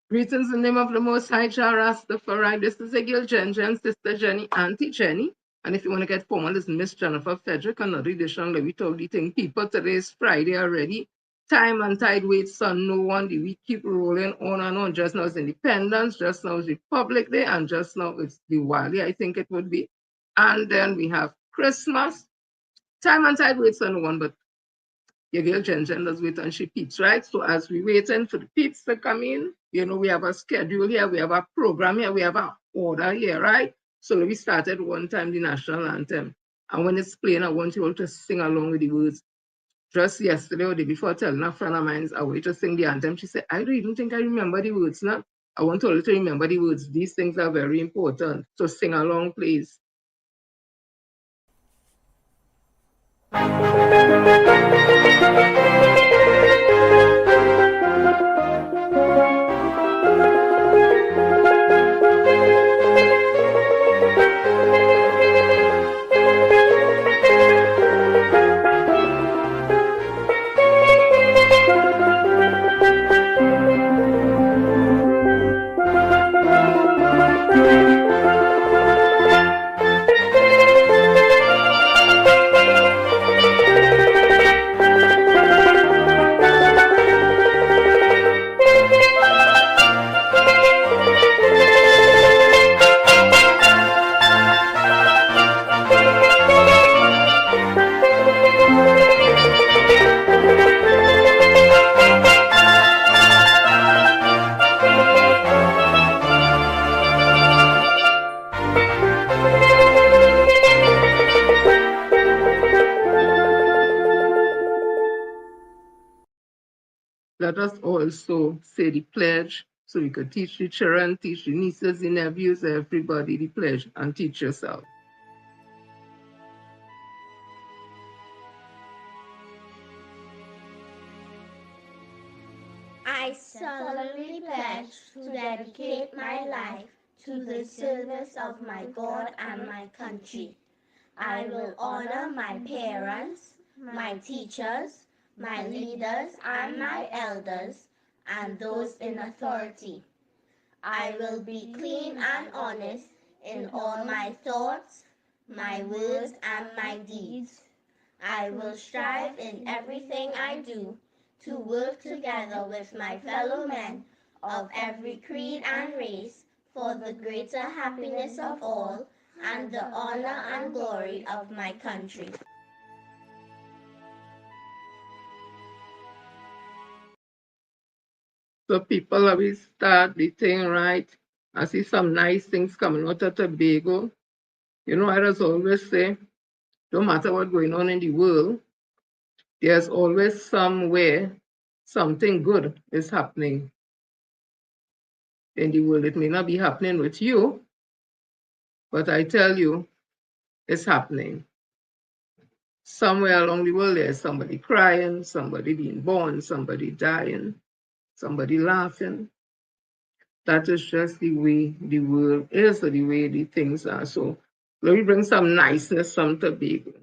Greetings in the name of the Most High Jah Rastafari. This is Agil Jen, Sister Jenny, Auntie Jenny. And if you want to get formal, this is Miss Jennifer Frederick, another edition that we told the thing. People, today is Friday already. Time and tide waits on no one. The week keep rolling on and on. Just now it's Independence, just now it's Republic Day, and just now it's Diwali, I think it would be. And then we have Christmas. Time and tide waits on no one, but your girl Jen does wait on she peeps, right? So as we waiting for the peeps to come in, you know, we have a schedule here, we have a program here, we have an order here, right? So we started one time the national anthem. And when it's playing, I want you all to sing along with the words. Just yesterday or the day before, telling a friend of mine, I want to sing the anthem. She said, I don't even think I remember the words now. I want all to remember the words. These things are very important. So sing along, please. Let us also say the pledge so we could teach the children, teach the nieces, the nephews, everybody the pledge, and teach yourself. I solemnly pledge to dedicate my life to the service of my God and my country. I will honor my parents, my teachers, my leaders and my elders, and those in authority. I will be clean and honest in all my thoughts, my words, and my deeds. I will strive in everything I do to work together with my fellow men of every creed and race for the greater happiness of all and the honor and glory of my country. So people always start the thing right. I see some nice things coming out of Tobago. You know, I just always say, no matter what's going on in the world, there's always somewhere something good is happening in the world. It may not be happening with you, but I tell you, it's happening. Somewhere along the world, there's somebody crying, somebody being born, somebody dying, somebody laughing. That is just the way the world is, or the way the things are. So let me bring some niceness from Tobago.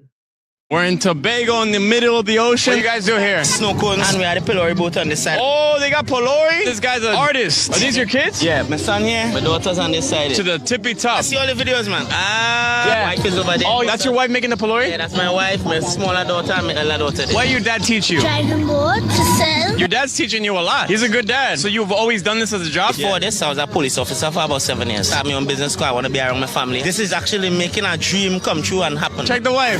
We're in Tobago in the middle of the ocean. What do you guys do here? Snow cones. And we had a pillory boat on this side. Oh, they got pillory? This guy's an artist. Are these your kids? Yeah, my son here, my daughter's on this side. To the tippy top. I see all the videos, man. Yeah. My wife is over there. Oh, that's your wife making the pillory? Yeah, that's my wife, my smaller daughter, and my elder daughter. What did your dad teach you? Driving boat to sell. Your dad's teaching you a lot. He's a good dad. So you've always done this as a job? Before this, I was a police officer for about 7 years. I have my own business school. I want to be around my family. This is actually making a dream come true and happen. Check the wife.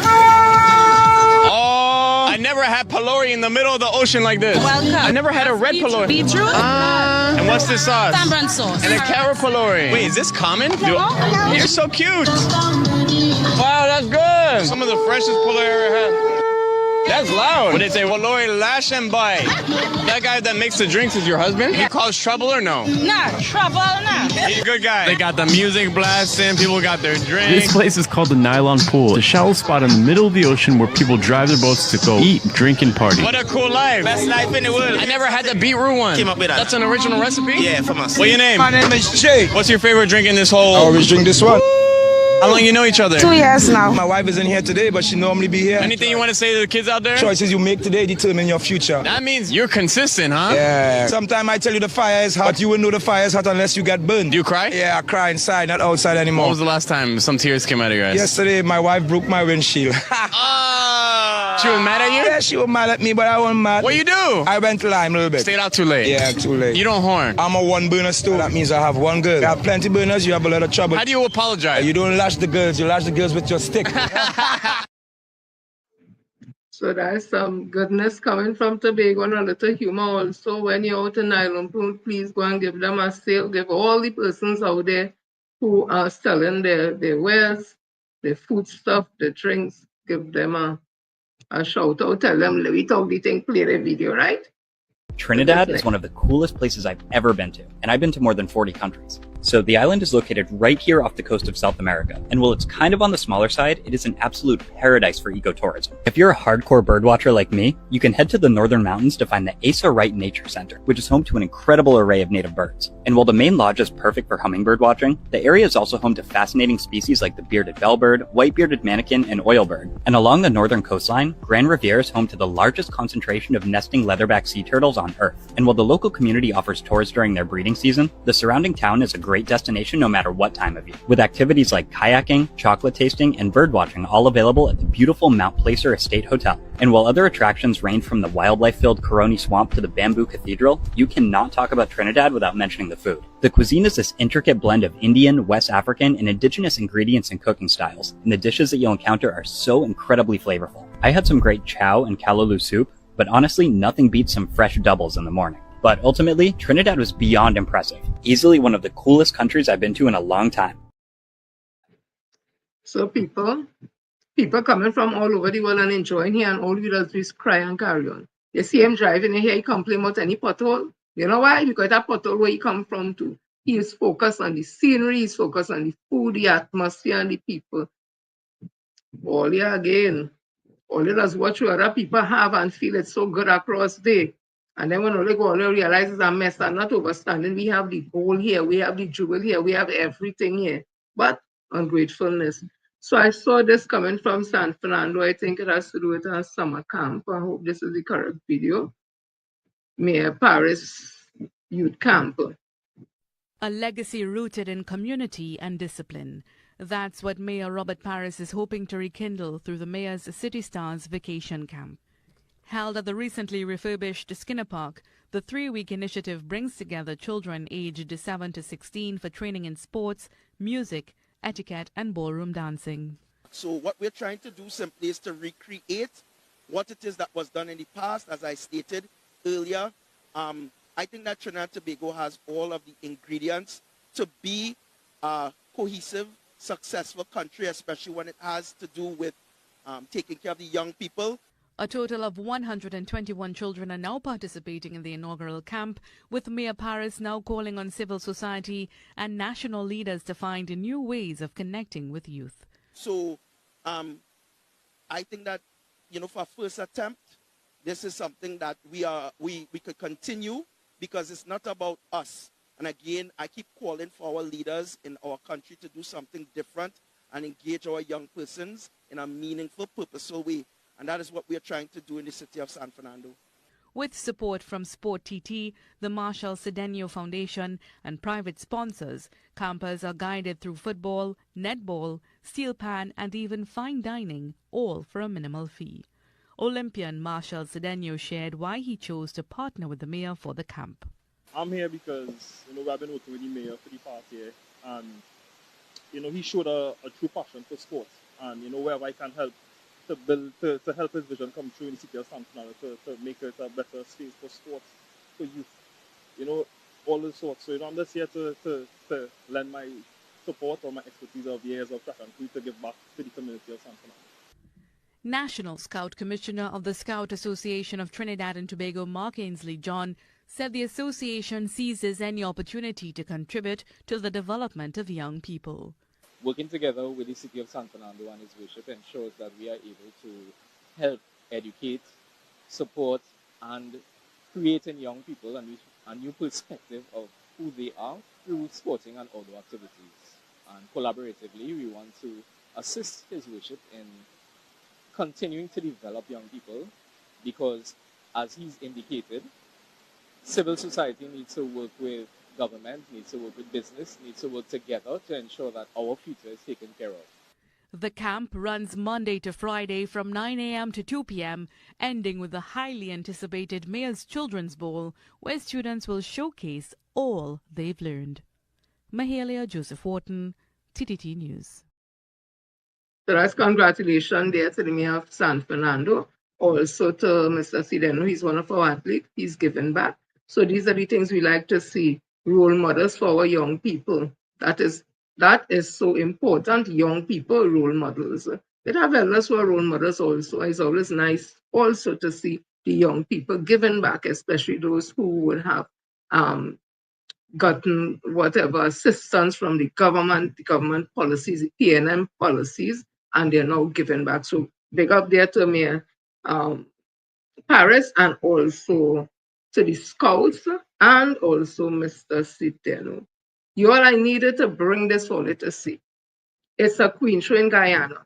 Oh, I never had pillory in the middle of the ocean like this. Welcome. I never had a red pillory. Beetroot. And what's this sauce? Tamarind sauce. And a carrot pillory. Wait, is this common? You're so cute. Wow, that's good. Some of the freshest pillory I ever had. That's loud. When they say, pillory, lash and bite. That guy that makes the drinks is your husband? He cause trouble or no? Nah, trouble, nah. He's a good guy. They got the music blasting. People got their drinks. This place is called the Nylon Pool. It's a shallow spot in the middle of the ocean where people drive their boats to go eat, drink, and party. What a cool life. Best life in the world. I never had the beetroot one. Came up with that. That's an original recipe? Yeah, from us. What's your name? My name is Jay. What's your favorite drink in this whole? I always drink this one. How long you know each other? 2 years now. My wife isn't here today, but she normally be here. Anything you want to say to the kids out there? Choices you make today determine your future. That means you're consistent, huh? Yeah. Sometimes I tell you the fire is hot, you will know the fire is hot unless you get burned. Do you cry? Yeah, I cry inside, not outside anymore. When was the last time some tears came out of your eyes? Yesterday, my wife broke my windshield. She was mad at you? Yeah, she was mad at me, but I wasn't mad. What you do? I went lime a little bit. Stayed out too late? Yeah, too late. You don't horn? I'm a one-burner stove. That means I have one girl. You have plenty burners, you have a lot of trouble. How do you apologize? You don't lash the girls, you lash the girls with your stick. So there's some goodness coming from Tobago and a little humor also. When you're out in Island Pool, please go and give them a sale. Give all the persons out there who are selling their wares, their food stuff, the drinks, give them a shout out. Tell them, let me talk the thing, play the video, right? Trinidad is one of the coolest places I've ever been to, and I've been to more than 40 countries. So the island is located right here off the coast of South America, and while it's kind of on the smaller side, it is an absolute paradise for ecotourism. If you're a hardcore birdwatcher like me, you can head to the northern mountains to find the Asa Wright Nature Center, which is home to an incredible array of native birds. And while the main lodge is perfect for hummingbird watching, the area is also home to fascinating species like the bearded bellbird, white-bearded manakin, and oilbird. And along the northern coastline, Grand Riviera is home to the largest concentration of nesting leatherback sea turtles on Earth. And while the local community offers tours during their breeding season, the surrounding town is a great destination no matter what time of year, with activities like kayaking, chocolate tasting, and bird watching all available at the beautiful Mount Placer Estate Hotel. And while other attractions range from the wildlife-filled Coroni Swamp to the Bamboo Cathedral, you cannot talk about Trinidad without mentioning the food. The cuisine is this intricate blend of Indian, West African, and indigenous ingredients and cooking styles, and the dishes that you'll encounter are so incredibly flavorful. I had some great chow and callaloo soup, but honestly, nothing beats some fresh doubles in the morning. But ultimately, Trinidad was beyond impressive. Easily one of the coolest countries I've been to in a long time. So people coming from all over the world and enjoying here, and all we does is cry and carry on. You see him driving in here, he complain about any pothole. You know why? Because that pothole where he come from too. He is focused on the scenery, he's focused on the food, the atmosphere, and the people. All here again. All you does watch what other people have and feel it's so good across day. And then when all you realize it's a mess, I'm not overstanding. We have the gold here, we have the jewel here, we have everything here. But ungratefulness. So I saw this coming from San Fernando. I think it has to do with a summer camp. I hope this is the correct video. Mayor Paris Youth Camp. A legacy rooted in community and discipline. That's what Mayor Robert Paris is hoping to rekindle through the Mayor's City Stars Vacation Camp. Held at the recently refurbished Skinner Park, the 3-week initiative brings together children aged 7 to 16 for training in sports, music, etiquette, and ballroom dancing. So what we're trying to do simply is to recreate what it is that was done in the past. As I stated earlier, I think that Trinidad and Tobago has all of the ingredients to be a cohesive, successful country, especially when it has to do with taking care of the young people. A total of 121 children are now participating in the inaugural camp, with Mayor Paris now calling on civil society and national leaders to find new ways of connecting with youth. So I think that, for a first attempt, this is something that we could continue, because it's not about us. And again, I keep calling for our leaders in our country to do something different and engage our young persons in a meaningful, purposeful way. And that is what we are trying to do in the city of San Fernando. With support from Sport TT, the Marshall Cedeno Foundation, and private sponsors, campers are guided through football, netball, steel pan, and even fine dining, all for a minimal fee. Olympian Marshall Cedeno shared why he chose to partner with the mayor for the camp. I'm here because, I've been working with the mayor for the past year, and, he showed a true passion for sports, and, wherever I can help to help his vision come true in the city of San Fernando, to make it a better space for sports, for youth, all those sorts. So, I'm just here to lend my support or my expertise of years of track and field to give back to the community of San Fernando. National Scout Commissioner of the Scout Association of Trinidad and Tobago, Mark Ainsley John, said the association seizes any opportunity to contribute to the development of young people. Working together with the city of San Fernando and its worship ensures that we are able to help educate, support, and create in young people a new perspective of who they are through sporting and outdoor activities. And collaboratively, we want to assist His Worship in continuing to develop young people because, as he's indicated, civil society needs to work with government, needs to work with business, needs to work together to ensure that our future is taken care of. The camp runs Monday to Friday from 9 a.m. to 2 p.m., ending with the highly anticipated Mayor's Children's Bowl, where students will showcase all they've learned. Mahalia Joseph Wharton, TTT News. So that's congratulations there to the Mayor of San Fernando. Also to Mr. Sideno, he's one of our athletes. He's given back. So these are the things we like to see, role models for our young people. That is so important, young people, role models. It have elders who are role models also. It's always nice also to see the young people giving back, especially those who would have gotten whatever assistance from the government policies, the PNM policies, and they're now giving back. So big up there to Mayor Paris and also to the Scouts and also Mr. Sideno. You all, I needed to bring this for you to see. It's a queen show in Guyana.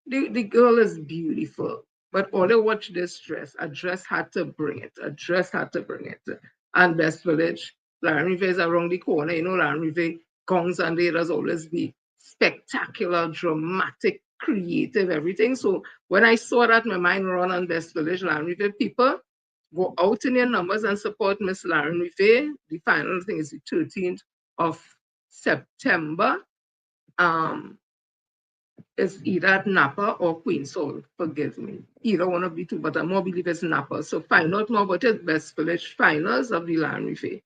The girl is beautiful, but all I watch this dress, a dress had to bring it. A dress had to bring it. And Best Village, Lauren Rive is around the corner. You know, Lauren Rive gongs and there's always be spectacular, dramatic, creative, everything. So when I saw that, my mind run on Best Village, Lauren Rive people, go out in your numbers and support Miss Lauren Rive. The final thing is the 13th of September. It's either at Napa or Queen's Hall, forgive me. Either one of the two, but I more believe it's Napa. So find out more about it, Best Village Finals of the Land Rive.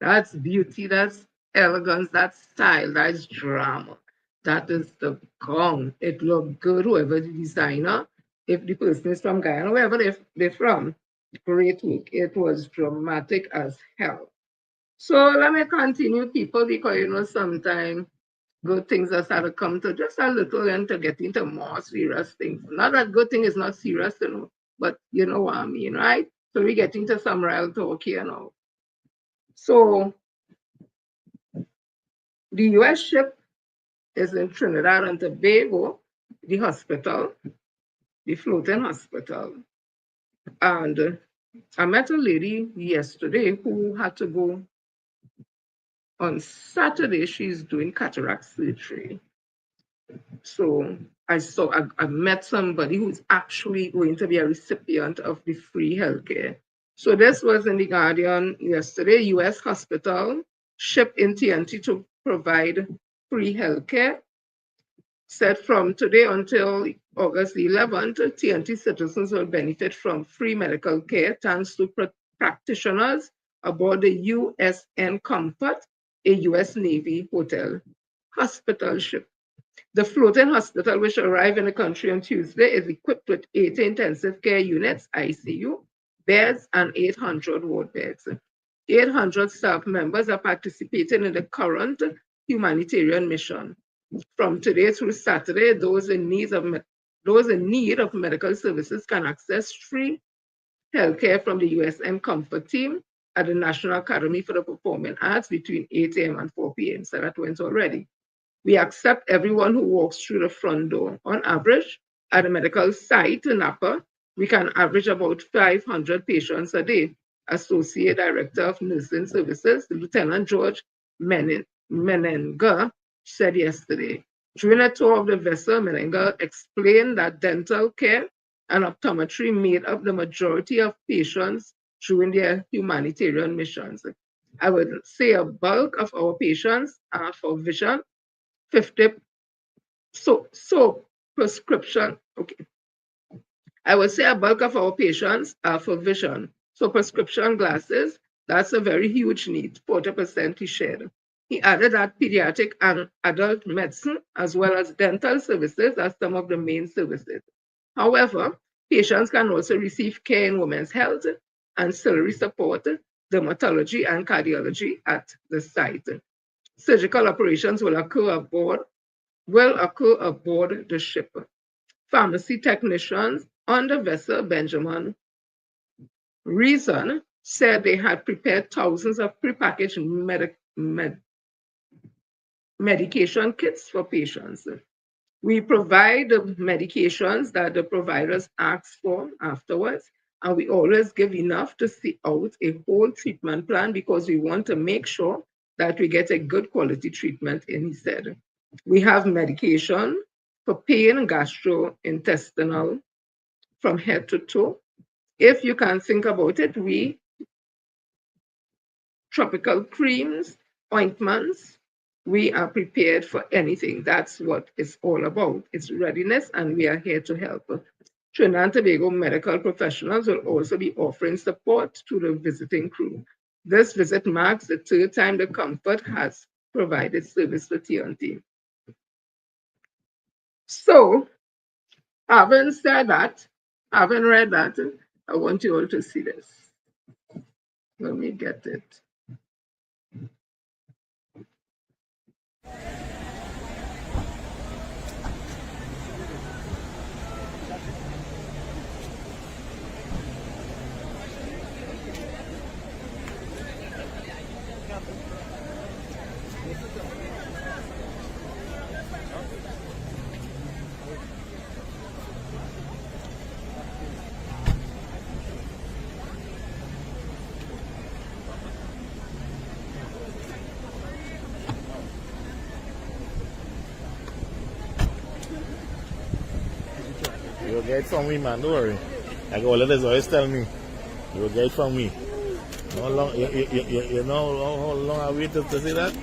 That's beauty, that's elegance, that's style, that's drama. That is the gong. It looked good, whoever the designer, if the person is from Guyana, wherever they're from, great work. It was dramatic as hell. So let me continue, people, because you know, sometimes good things are start to come to just a little and to get into more serious things. Not that good thing is not serious, you know, but you know what I mean, right? So we get into some real talk here now. So the US ship is in Trinidad and Tobago, the hospital, the floating hospital. And I met a lady yesterday who had to go on Saturday. She's doing cataract surgery. So I met somebody who's actually going to be a recipient of the free healthcare. So this was in the Guardian yesterday. US hospital ship in TNT to provide free healthcare. Said from today until August 11th, TNT citizens will benefit from free medical care thanks to practitioners aboard the USN Comfort, a US Navy hospital ship. The floating hospital, which arrived in the country on Tuesday, is equipped with 80 intensive care units, ICU, beds, and 800 ward beds. 800 staff members are participating in the current humanitarian mission. From today through Saturday, those in need of medical services can access free healthcare from the USM Comfort team at the National Academy for the Performing Arts between 8 a.m. and 4 p.m. So that went already. We accept everyone who walks through the front door. On average, at a medical site in Napa, we can average about 500 patients a day. Associate Director of Nursing Services, Lieutenant George Menenga, said yesterday. During a tour of the vessel, Menenga explained that dental care and optometry made up the majority of patients during their humanitarian missions. I would say a bulk of our patients are for vision, 50 so prescription. Okay, I would say a bulk of our patients are for vision. So prescription glasses, that's a very huge need, 40% he shared. He added that pediatric and adult medicine, as well as dental services, are some of the main services. However, patients can also receive care in women's health, ancillary support, dermatology, and cardiology at the site. Surgical operations will occur aboard the ship. Pharmacy technicians on the vessel Benjamin Reason said they had prepared thousands of prepackaged medication kits for patients. We provide the medications that the providers ask for afterwards, and we always give enough to see out a whole treatment plan because we want to make sure that we get a good quality treatment in, he said. We have medication for pain, gastrointestinal, from head to toe. If you can think about it, tropical creams, ointments, we are prepared for anything. That's what it's all about. It's readiness, and we are here to help. Trinidad and Tobago medical professionals will also be offering support to the visiting crew. This visit marks the third time the Comfort has provided service for TNT. So, having said that, having read that, I want you all to see this. Let me get it. You'll get it from me, man. Don't worry. Like all of this always tell me. You'll get it from me. How long? You know how long I waited to see that?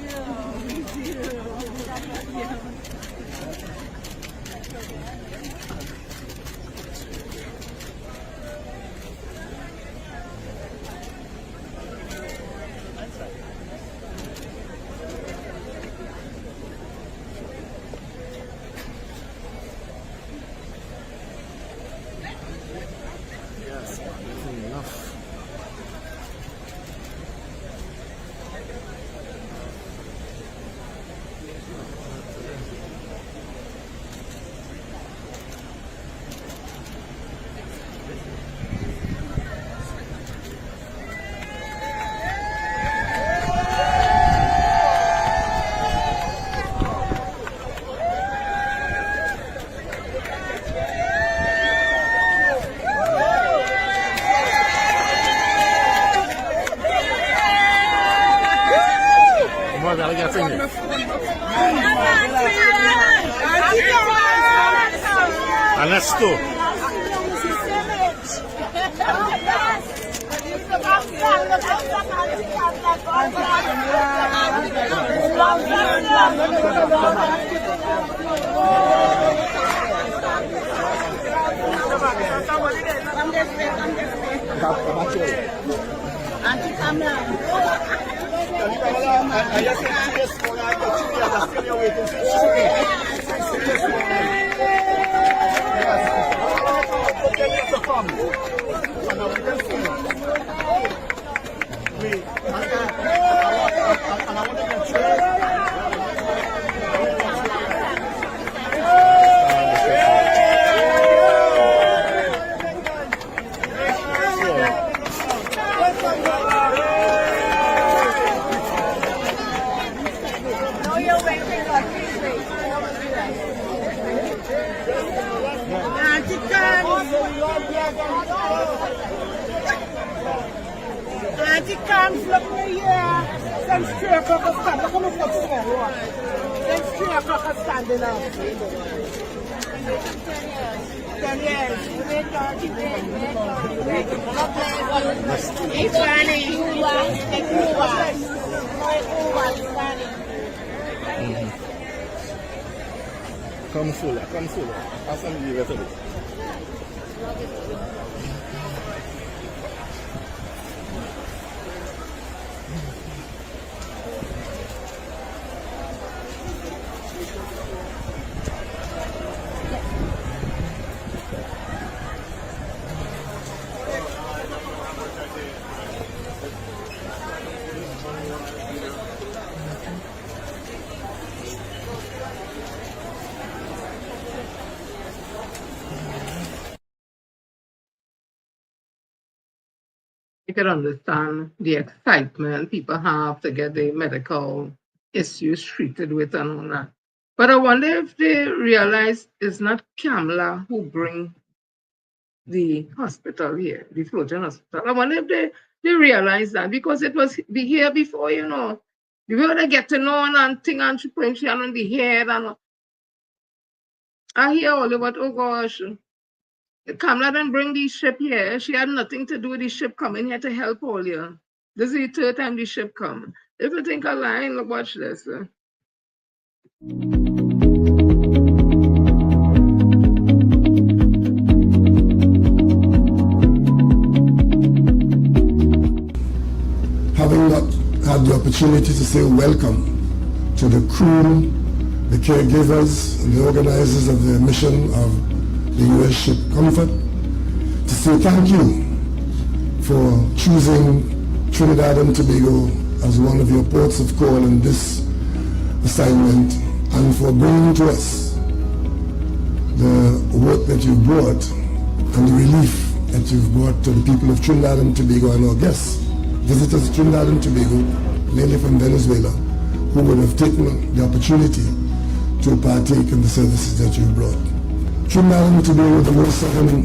And let's go. Come sola, come sola. Ask them to give it a bit. You can understand the excitement people have to get their medical issues treated with and all that. But I wonder if they realize it's not Kamala who bring the hospital here, the floating hospital. I wonder if they realize that because it was here before, you know. The way they get to know and thing and she put on the head and I hear all about, oh gosh, Kamala didn't bring the ship here. She had nothing to do with the ship coming here to help all you. This is the third time the ship come. If you think I'm lying, look, watch this. Having not had the opportunity to say welcome to the crew, the caregivers, and the organizers of the mission of the U.S. ship Comfort, to say thank you for choosing Trinidad and Tobago as one of your ports of call in this assignment and for bringing to us the work that you've brought and the relief that you've brought to the people of Trinidad and Tobago and our guests, visitors to Trinidad and Tobago, mainly from Venezuela, who would have taken the opportunity to partake in the services that you've brought. Trinidad and Tobago, the most southern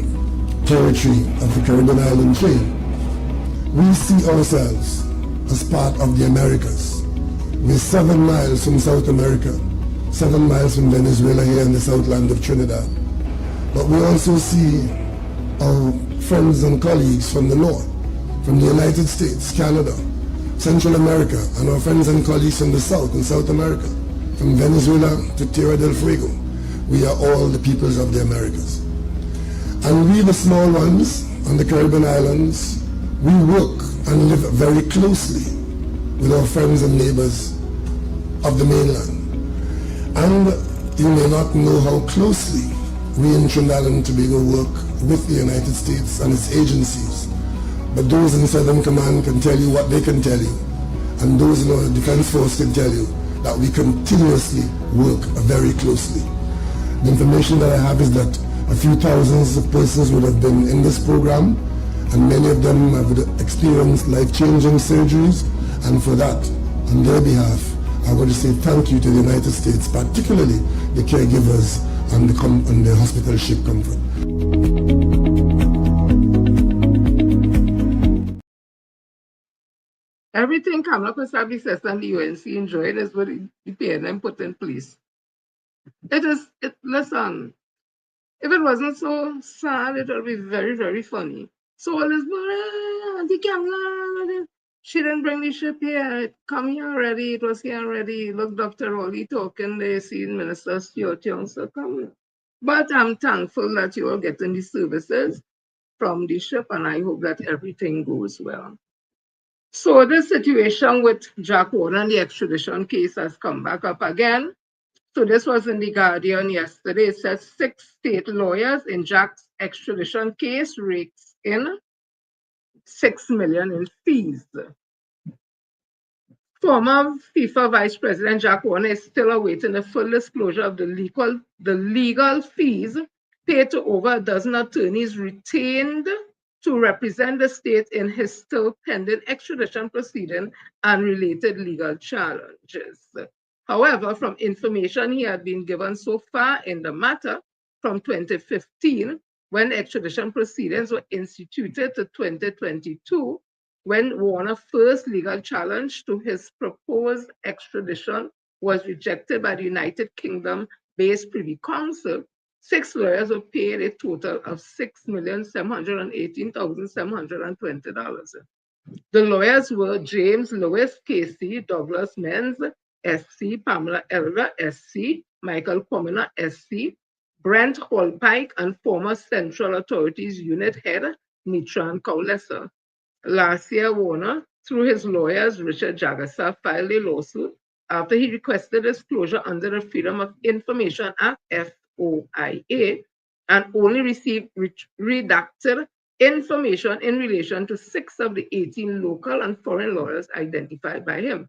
territory of the Caribbean island chain, we see ourselves as part of the Americas. We're 7 miles from South America, 7 miles from Venezuela here in the southland of Trinidad. But we also see our friends and colleagues from the north, from the United States, Canada, Central America, and our friends and colleagues from the South and South America, from Venezuela to Tierra del Fuego. We are all the peoples of the Americas. And we, the small ones on the Caribbean islands, we work and live very closely with our friends and neighbors of the mainland. And you may not know how closely we in Trinidad and Tobago work with the United States and its agencies. But those in Southern Command can tell you what they can tell you. And those in our Defense Force can tell you that we continuously work very closely. The information that I have is that a few thousands of persons would have been in this program, and many of them have experienced life-changing surgeries, and for that, on their behalf, I want to say thank you to the United States, particularly the caregivers and the hospital ship Comfort. Everything Kamala Kusabi says and the UNC enjoyed is what the PNM put in place. Listen, if it wasn't so sad, it would be very, very funny. So all this, the Kamala, she didn't bring the ship here. It come here already. It was here already. Look, Dr. Ollie talking, they see Minister Stuart Young, so come. But I'm thankful that you are getting the services from the ship, and I hope that everything goes well. So the situation with Jack Warner and the extradition case has come back up again. So this was in the Guardian yesterday. It says 6 state lawyers in Jack's extradition case rakes in $6 million in fees. Former FIFA Vice President Jack Warner is still awaiting the full disclosure of the legal fees paid to over a dozen attorneys retained to represent the state in his still pending extradition proceeding and related legal challenges. However, from information he had been given so far in the matter, from 2015, when extradition proceedings were instituted, to 2022, when Warner's first legal challenge to his proposed extradition was rejected by the United Kingdom-based Privy Council, 6 lawyers were paid a total of $6,718,720. The lawyers were James Lewis, KC, Douglas Menz, SC, Pamela Elga, SC, Michael Pomina, SC, Brent Holpike, and former Central Authorities Unit Head, Nitran Kaulesa. Last year, Warner, through his lawyers, Richard Jagasa, filed a lawsuit after he requested disclosure under the Freedom of Information Act, FOIA, and only received redacted information in relation to 6 of the 18 local and foreign lawyers identified by him.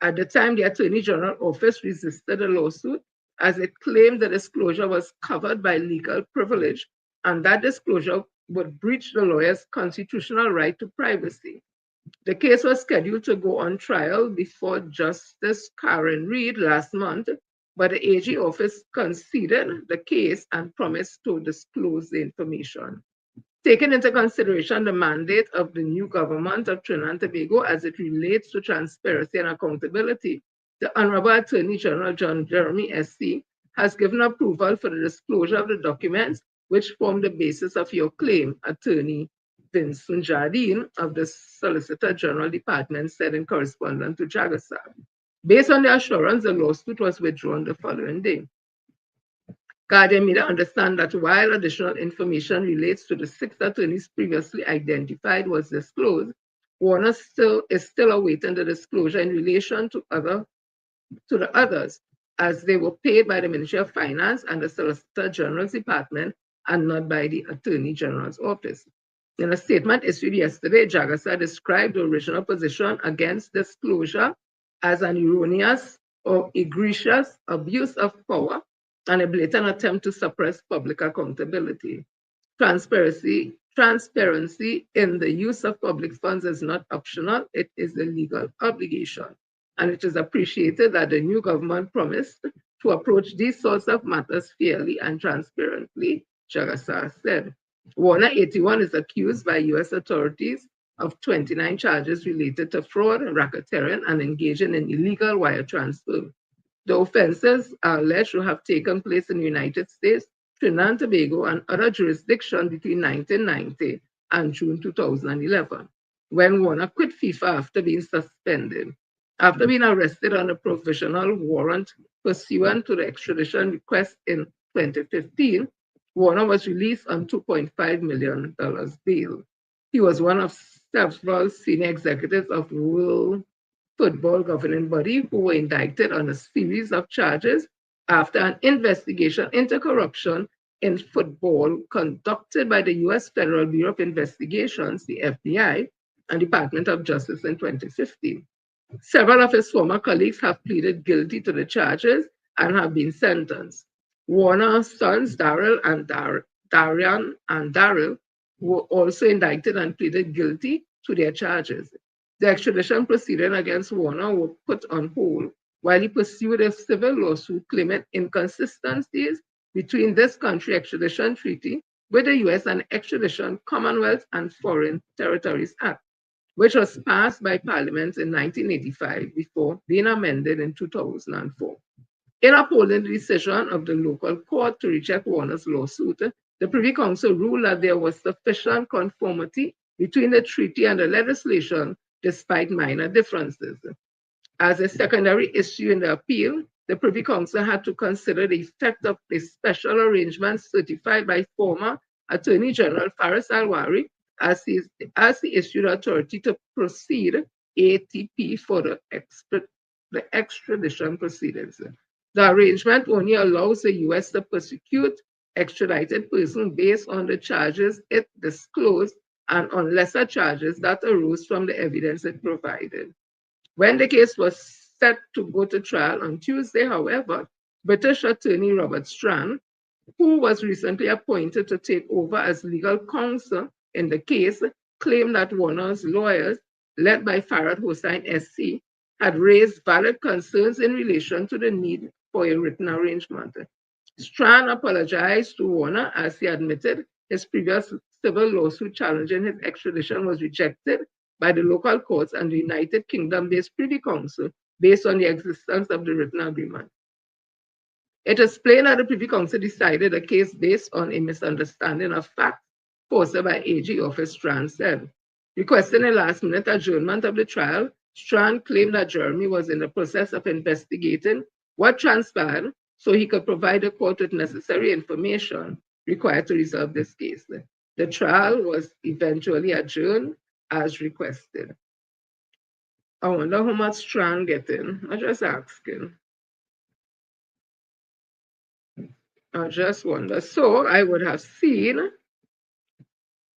At the time, the Attorney General Office resisted the lawsuit as it claimed the disclosure was covered by legal privilege and that disclosure would breach the lawyer's constitutional right to privacy. The case was scheduled to go on trial before Justice Karen Reed last month, but the AG office conceded the case and promised to disclose the information. Taking into consideration the mandate of the new government of Trinidad and Tobago as it relates to transparency and accountability, the Honorable Attorney General John Jeremy SC has given approval for the disclosure of the documents which form the basis of your claim, Attorney Vincent Jardine of the Solicitor General Department said in correspondence to Jagasa. Based on the assurance, the lawsuit was withdrawn the following day. Guardian Media understand that while additional information relates to the 6 attorneys previously identified was disclosed, Warner is still awaiting the disclosure in relation to the others, as they were paid by the Ministry of Finance and the Solicitor General's Department and not by the Attorney General's office. In a statement issued yesterday, Jagasa described the original position against disclosure as an erroneous or egregious abuse of power and a blatant attempt to suppress public accountability. Transparency in the use of public funds is not optional, it is a legal obligation. And it is appreciated that the new government promised to approach these sorts of matters fairly and transparently, Jagasa said. Warner 81 is accused by U.S. authorities of 29 charges related to fraud, racketeering, and engaging in illegal wire transfer. The offenses are alleged to have taken place in the United States, Trinidad and Tobago, and other jurisdictions between 1990 and June 2011, when Warner quit FIFA after being suspended. After being arrested on a provisional warrant pursuant to the extradition request in 2015, Warner was released on $2.5 million bail. He was one of several senior executives of World Football Governing Body who were indicted on a series of charges after an investigation into corruption in football conducted by the U.S. Federal Bureau of Investigations, the FBI, and Department of Justice in 2015. Several of his former colleagues have pleaded guilty to the charges and have been sentenced. Warner's sons, Daryl and Darian and Daryl, were also indicted and pleaded guilty to their charges. The extradition proceedings against Warner were put on hold while he pursued a civil lawsuit claiming inconsistencies between this country extradition treaty with the U.S. and Extradition Commonwealth and Foreign Territories Act, which was passed by Parliament in 1985 before being amended in 2004. In upholding the decision of the local court to reject Warner's lawsuit, the Privy Council ruled that there was sufficient conformity between the treaty and the legislation despite minor differences. As a secondary issue in the appeal, the Privy Council had to consider the effect of the special arrangement certified by former Attorney General Faris Alwari as he issued authority to proceed ATP for the extradition proceedings. The arrangement only allows the U.S. to prosecute extradited person based on the charges it disclosed and on lesser charges that arose from the evidence it provided. When the case was set to go to trial on Tuesday, however, British Attorney Robert Strand, who was recently appointed to take over as legal counsel in the case, claimed that Warner's lawyers, led by Farhad Hossain SC, had raised valid concerns in relation to the need for a written arrangement. Strand apologized to Warner as he admitted his previous civil lawsuit challenging his extradition was rejected by the local courts and the United Kingdom-based Privy Council based on the existence of the written agreement. It is plain that the Privy Council decided a case based on a misunderstanding of facts posted by AG Office, Strand said. Requesting a last-minute adjournment of the trial, Strand claimed that Jeremy was in the process of investigating what transpired so he could provide the court with necessary information required to resolve this case. The trial was eventually adjourned as requested. I wonder how much Strand getting. I'm just asking. I just wonder. So I would have seen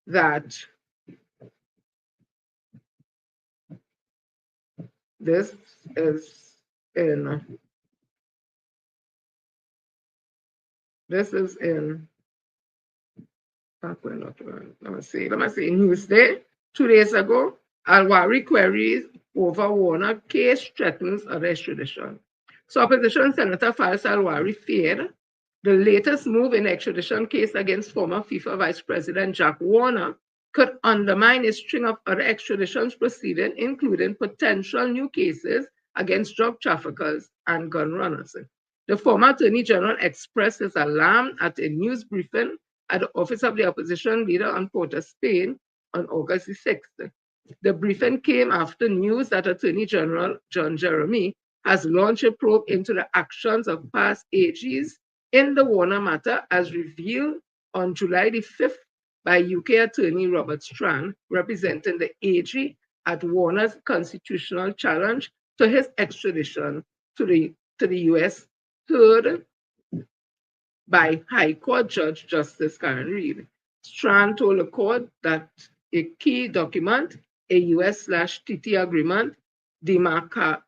that this is in let me see, Newsday, 2 days ago, Alwari queries over Warner case threatens of extradition. So opposition Senator Faris Alwari feared the latest move in extradition case against former FIFA Vice President Jack Warner could undermine a string of other extradition proceedings, including potential new cases against drug traffickers and gun runners. The former Attorney General expressed his alarm at a news briefing at the office of the opposition leader on Port of Spain on August 6th. The briefing came after news that Attorney General John Jeremy has launched a probe into the actions of past AGs in the Warner matter, as revealed on July the 5th by UK Attorney Robert Strand, representing the AG at Warner's constitutional challenge to his extradition to the US, heard by High Court Judge Justice Karen Reed. Strand told the court that a key document, a US/TT agreement demarcating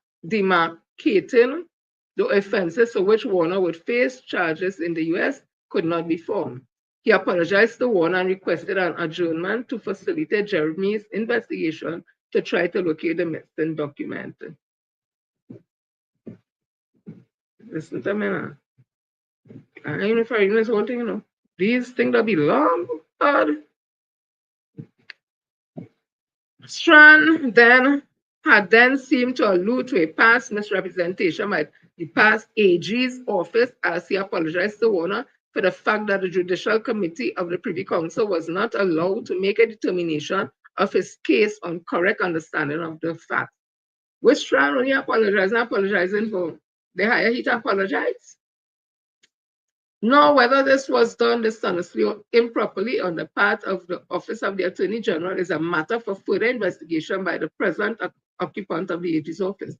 the offenses for which Warner would face charges in the US, could not be found. He apologized to Warner and requested an adjournment to facilitate Jeremy's investigation to try to locate the missing document. Listen to me now. And even if I read this whole thing, these things that be long, hard. Strand had then seemed to allude to a past misrepresentation by the past AG's office as he apologized to Warner for the fact that the Judicial Committee of the Privy Council was not allowed to make a determination of his case on correct understanding of the facts. Which Strand only apologizing for the higher he to apologize? Nor whether this was done dishonestly or improperly on the part of the Office of the Attorney General is a matter for further investigation by the present occupant of the AG's office.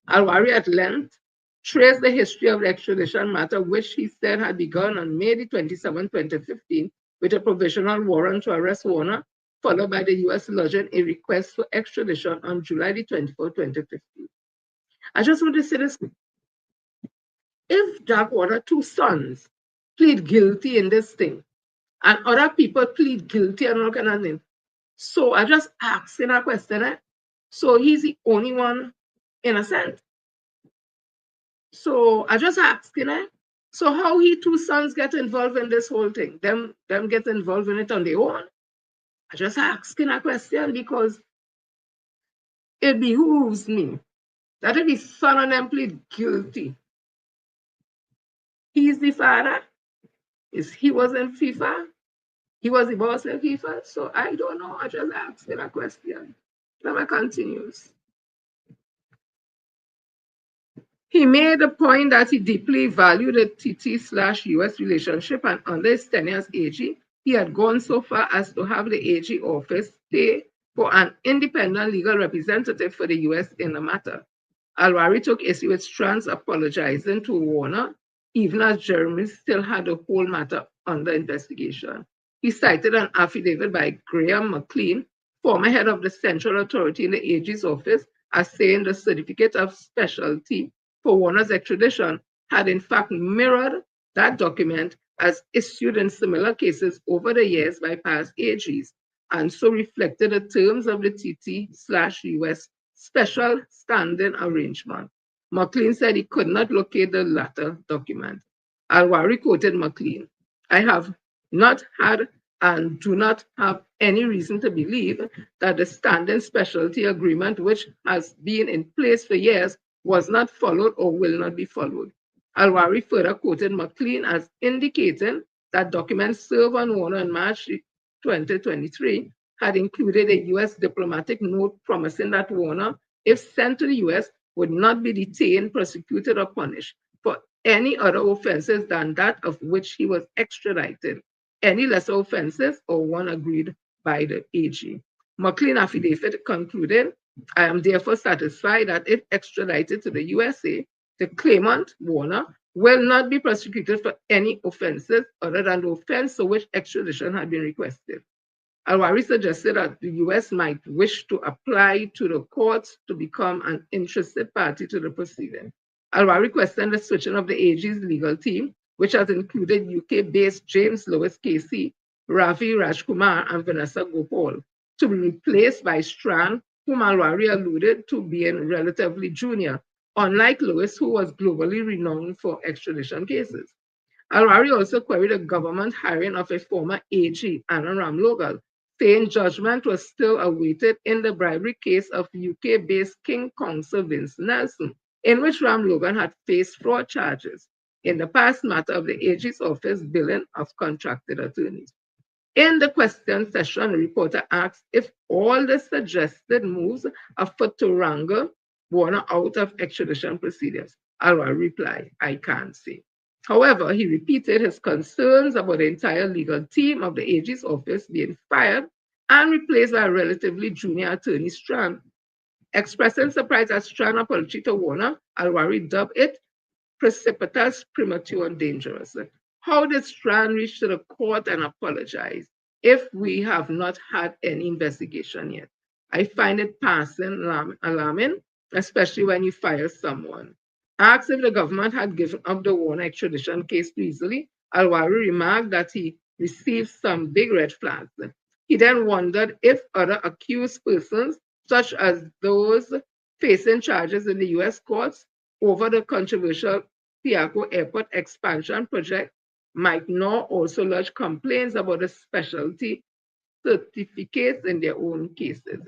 Alwari at length traced the history of the extradition matter, which he said had begun on May 27, 2015, with a provisional warrant to arrest Warner, followed by the US lodging a request for extradition on July 24, 2015. I just want to say this. If Jack Warner, two sons, plead guilty in this thing, and other people plead guilty and all kind of thing. So I just asking a question. So he's the only one innocent. So I just asking. So how he two sons get involved in this whole thing? Them get involved in it on their own. I just asking a question because it behooves me that if his son and them plead guilty, he's the father. He was in FIFA. He was the boss in FIFA. So I don't know. I just asking a question. Then continues. He made the point that he deeply valued the TT/US relationship, and under his tenure as AG, he had gone so far as to have the AG office pay for an independent legal representative for the US in the matter. Alwari took issue with Strand's apologizing to Warner, even as Jeremy still had the whole matter under investigation. He cited an affidavit by Graham McLean, former head of the Central Authority in the AG's office, as saying the certificate of specialty for Warner's extradition had in fact mirrored that document as issued in similar cases over the years by past AGs, and so reflected the terms of the TT/US special standing arrangement. McLean said he could not locate the latter document. Alwari quoted McLean, "I have not had and do not have any reason to believe that the standing specialty agreement, which has been in place for years, was not followed or will not be followed. Alwari further quoted McLean as indicating that documents served on Warner in March 2023 had included a U.S. diplomatic note promising that Warner, if sent to the U.S., would not be detained, prosecuted, or punished for any other offenses than that of which he was extradited, any lesser offenses or one agreed by the AG. McLean affidavit concluded, I am therefore satisfied that if extradited to the USA, the claimant, Warner, will not be prosecuted for any offenses other than the offense for which extradition had been requested. Alwari suggested that the US might wish to apply to the courts to become an interested party to the proceeding. Alwari questioned the switching of the AG's legal team, which has included UK-based James Lewis Casey, Ravi Rajkumar, and Vanessa Gopal, to be replaced by Strand, whom Alwari alluded to being relatively junior, unlike Lewis, who was globally renowned for extradition cases. Alwari also queried the government hiring of a former AG, Anna Ramlogal, saying judgment was still awaited in the bribery case of UK-based King counsel Vince Nelson, in which Ramlogan had faced fraud charges in the past matter of the AG's office billing of contracted attorneys. In the question session, the reporter asked if all the suggested moves afoot to wrangle Warner out of extradition proceedings. Alwari replied, I can't say. However, he repeated his concerns about the entire legal team of the AG's office being fired and replaced by a relatively junior attorney Strand. Expressing surprise at Strand apology to Warner, Alwari dubbed it precipitous, premature, and dangerous. How did Strand reach to the court and apologize if we have not had any investigation yet? I find it passing alarming, especially when you fire someone. Asked if the government had given up the Warner extradition case too easily, Alwari remarked that he received some big red flags. He then wondered if other accused persons, such as those facing charges in the US courts over the controversial Piaco Airport expansion project, might now also lodge complaints about the specialty certificates in their own cases.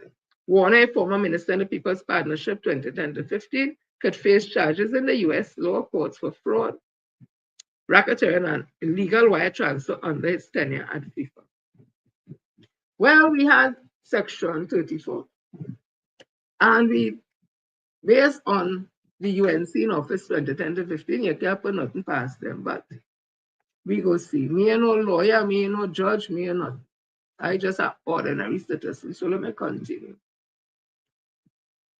Warner, a former minister in the People's Partnership 2010 to 15, could face charges in the US lower courts for fraud, racketeering, and illegal wire transfer under his tenure at FIFA. Well, we had Section 34, and we, based on the UNC in office 2010 to 15, you can't put nothing past them, but we go see. Me and no lawyer, me and no judge, me and not. I just have ordinary citizen, so let me continue.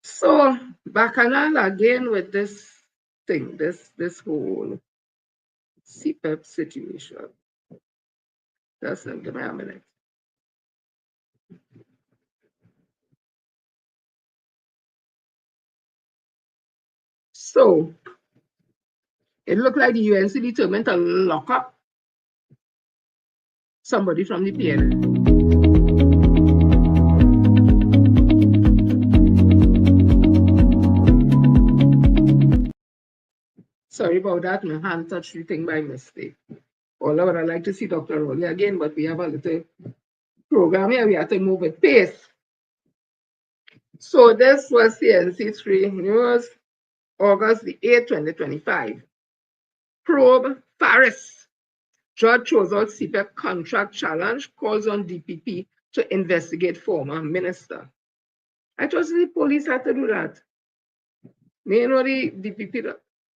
So, bacchanal again with this thing, this whole CPEP situation. Just give me a minute. So, it looked like the UNC determined to lock up somebody from the PNL. Sorry about that, my hand touched the thing by mistake. Although I'd like to see Dr. Rowley again, but we have a little program here, we have to move with pace. So this was CNC3 News, August the 8th, 2025. Probe Faris. Judge throws out CPEP contract challenge, calls on DPP to investigate former minister. I thought the police had to do that. You know the DPP,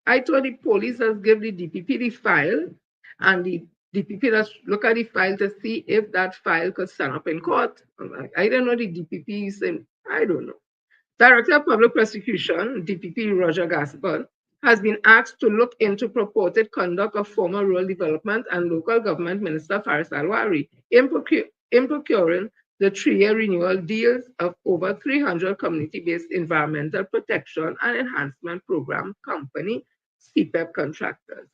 I thought the police has given the DPP the file, and the DPP has look at the file to see if that file could stand up in court. I don't know the DPP is saying, I don't know. Director of Public Prosecution, DPP Roger Gaspar, has been asked to look into purported conduct of former Rural Development and Local Government Minister Faris Alwari in procuring the 3-year renewal deals of over 300 community-based environmental protection and enhancement program company CPEP contractors.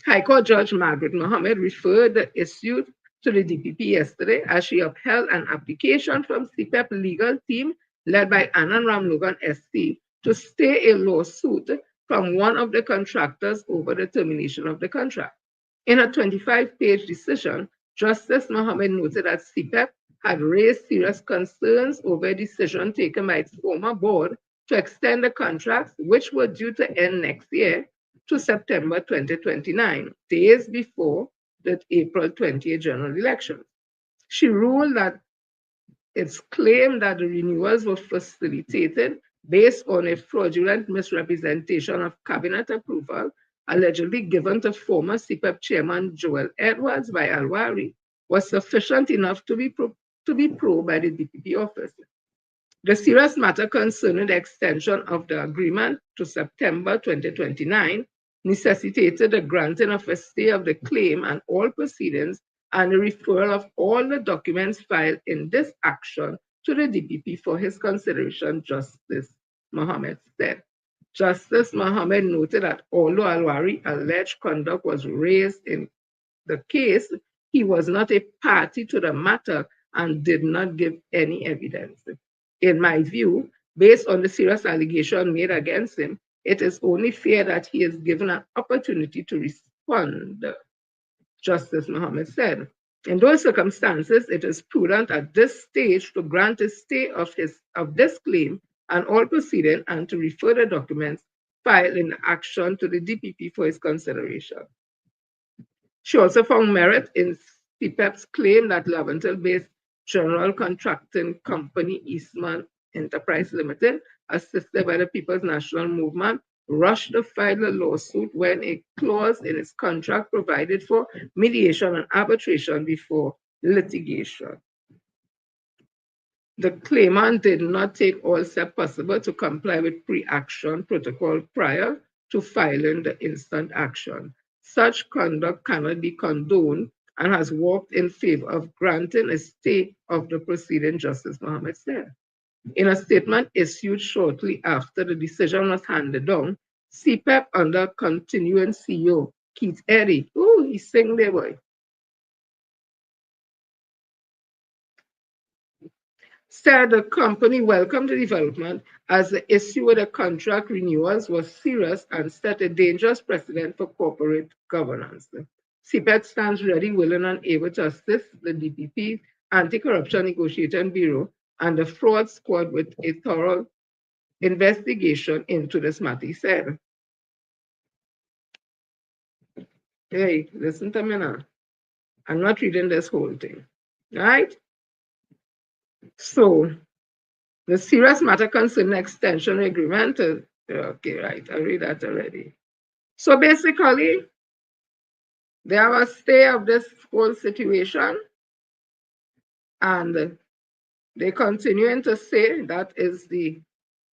High Court Judge Margaret Mohammed referred the issue to the DPP yesterday as she upheld an application from CPEP legal team led by Anand Ramlogan SC to stay a lawsuit from one of the contractors over the termination of the contract. In a 25-page decision, Justice Mohammed noted that CPEP had raised serious concerns over a decision taken by its former board to extend the contracts, which were due to end next year, to September 2029, days before the April 20th general election. She ruled that it's claimed that the renewals were facilitated based on a fraudulent misrepresentation of cabinet approval allegedly given to former CPEP chairman Joel Edwards by Alwari was sufficient enough to be probed by the DPP office. The serious matter concerning the extension of the agreement to September 2029 necessitated the granting of a stay of the claim and all proceedings and the referral of all the documents filed in this action to the DPP for his consideration, Justice Mohammed said. Justice Mohammed noted that although Alwari alleged conduct was raised in the case, he was not a party to the matter and did not give any evidence. In my view, based on the serious allegation made against him, it is only fair that he is given an opportunity to respond, Justice Mohammed said. In those circumstances, it is prudent at this stage to grant a stay of this claim and all proceeding and to refer the documents filed in action to the DPP for his consideration. She also found merit in CPEP's claim that Leventhal-based general contracting company Eastman Enterprise Limited, assisted by the People's National Movement, rushed to file a lawsuit when a clause in its contract provided for mediation and arbitration before litigation. The claimant did not take all steps possible to comply with pre-action protocol prior to filing the instant action. Such conduct cannot be condoned and has walked in favor of granting a stay of the proceeding, Justice Mohammed said. In a statement issued shortly after the decision was handed down, CPEP under continuing CEO Keith Eddy, he sing there, boy, said the company welcomed the development as the issue with the contract renewals was serious and set a dangerous precedent for corporate governance. CPEP stands ready, willing, and able to assist the DPP Anti-Corruption Negotiating Bureau and the fraud squad with a thorough investigation into this matter, he said. Hey, listen to me now. I'm not reading this whole thing, right? So, the serious matter concerning extension agreement, okay, right, I read that already. So basically, they have a stay of this whole situation, and they continuing to say that is the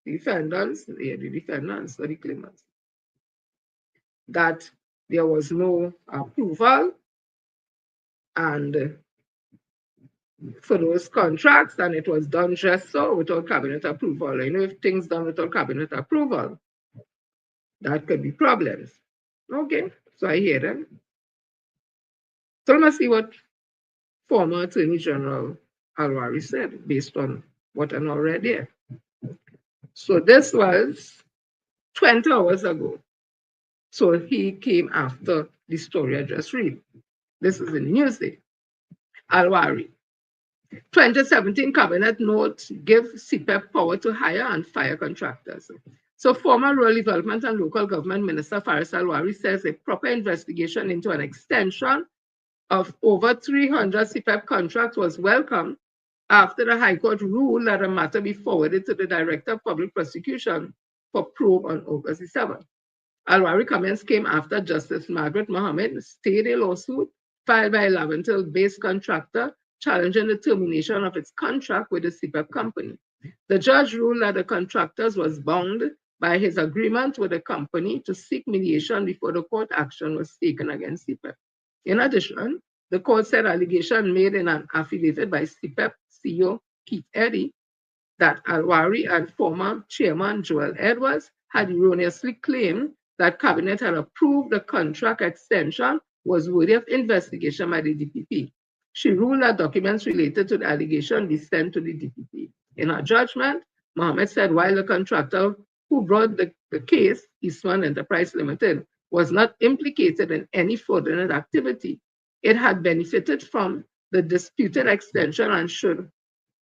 defendants, the defendants or the claimants, that there was no approval and for those contracts, and it was done just so without cabinet approval. You know, if things done without cabinet approval, that could be problems. Okay, so I hear them. So let's see what former Attorney General Alwari said based on what I know already. So this was 20 hours ago. So he came after the story I just read. This is in Newsday. Alwari. 2017 Cabinet Note give CPEP power to hire and fire contractors. So former Rural Development and Local Government Minister Faris Alwari says a proper investigation into an extension of over 300 CPEP contracts was welcome after the High Court ruled that the matter be forwarded to the Director of Public Prosecution for probe on August 7th. Alwari comments came after Justice Margaret Mohammed stayed a lawsuit filed by a Leventhal-based contractor challenging the termination of its contract with the CPEP company. The judge ruled that the contractors was bound by his agreement with the company to seek mediation before the court action was taken against CPEP. In addition, the court said allegation made in an affidavit by CPEP CEO Keith Eddy that Alwari and former chairman Joel Edwards had erroneously claimed that cabinet had approved the contract extension was worthy of investigation by the DPP. She ruled that documents related to the allegation be sent to the DPP. In her judgment, Mohammed said while the contractor who brought the case, Eastman Enterprise Limited, was not implicated in any fraudulent activity, it had benefited from the disputed extension and should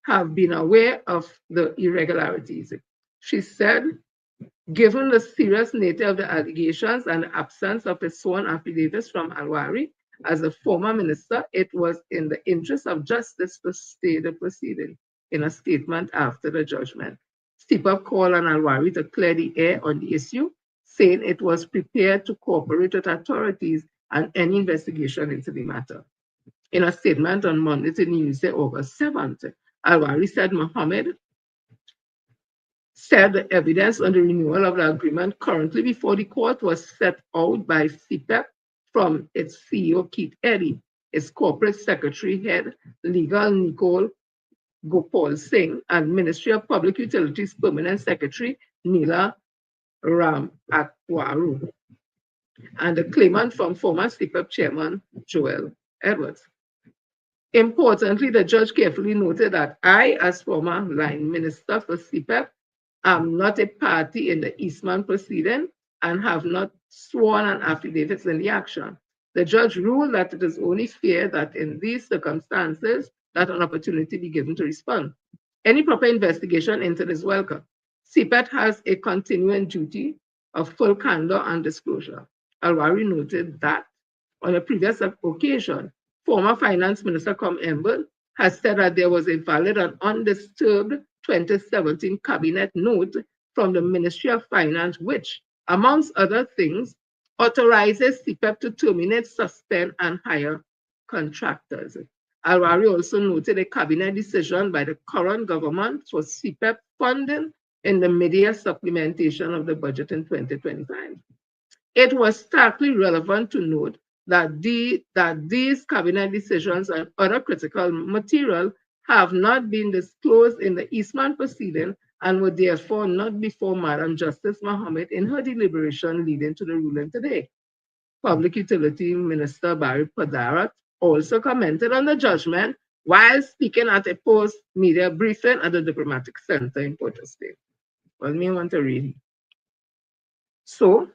have been aware of the irregularities. She said Given the serious nature of the allegations and the absence of a sworn affidavits from Alwari, as a former minister, it was in the interest of justice to stay the proceeding. In a statement after the judgment, CPAP called on Alwari to clear the air on the issue, saying it was prepared to cooperate with authorities and any investigation into the matter. In a statement on Monday to Tuesday, August 7th, Alwari said Mohammed said the evidence on the renewal of the agreement currently before the court was set out by CPEP from its CEO Keith Eddy, its corporate secretary head legal Nicole Gopal Singh, and Ministry of Public Utilities Permanent Secretary Neela Ram Akwaru, and the claimant from former CPEP chairman Joel Edwards. Importantly, the judge carefully noted that I, as former line minister for CPEP, am not a party in the Eastman proceeding and have not sworn an affidavits in the action. The judge ruled that it is only fair that in these circumstances that an opportunity be given to respond. Any proper investigation into this welcome. CPET has a continuing duty of full candor and disclosure. Alwari noted that on a previous occasion, former Finance Minister Emble has said that there was a valid and undisturbed 2017 cabinet note from the Ministry of Finance, which, amongst other things, authorizes CPEP to terminate, suspend, and hire contractors. Alwari also noted a cabinet decision by the current government for CPEP funding in the mid-year supplementation of the budget in 2025. It was starkly relevant to note that these cabinet decisions and other critical material have not been disclosed in the Eastman proceeding and were therefore not before Madam Justice Mohammed in her deliberation leading to the ruling today. Public Utility Minister Barry Padarat also commented on the judgment while speaking at a post-media briefing at the Diplomatic Center in Port of Spain. Well, me want to read. So,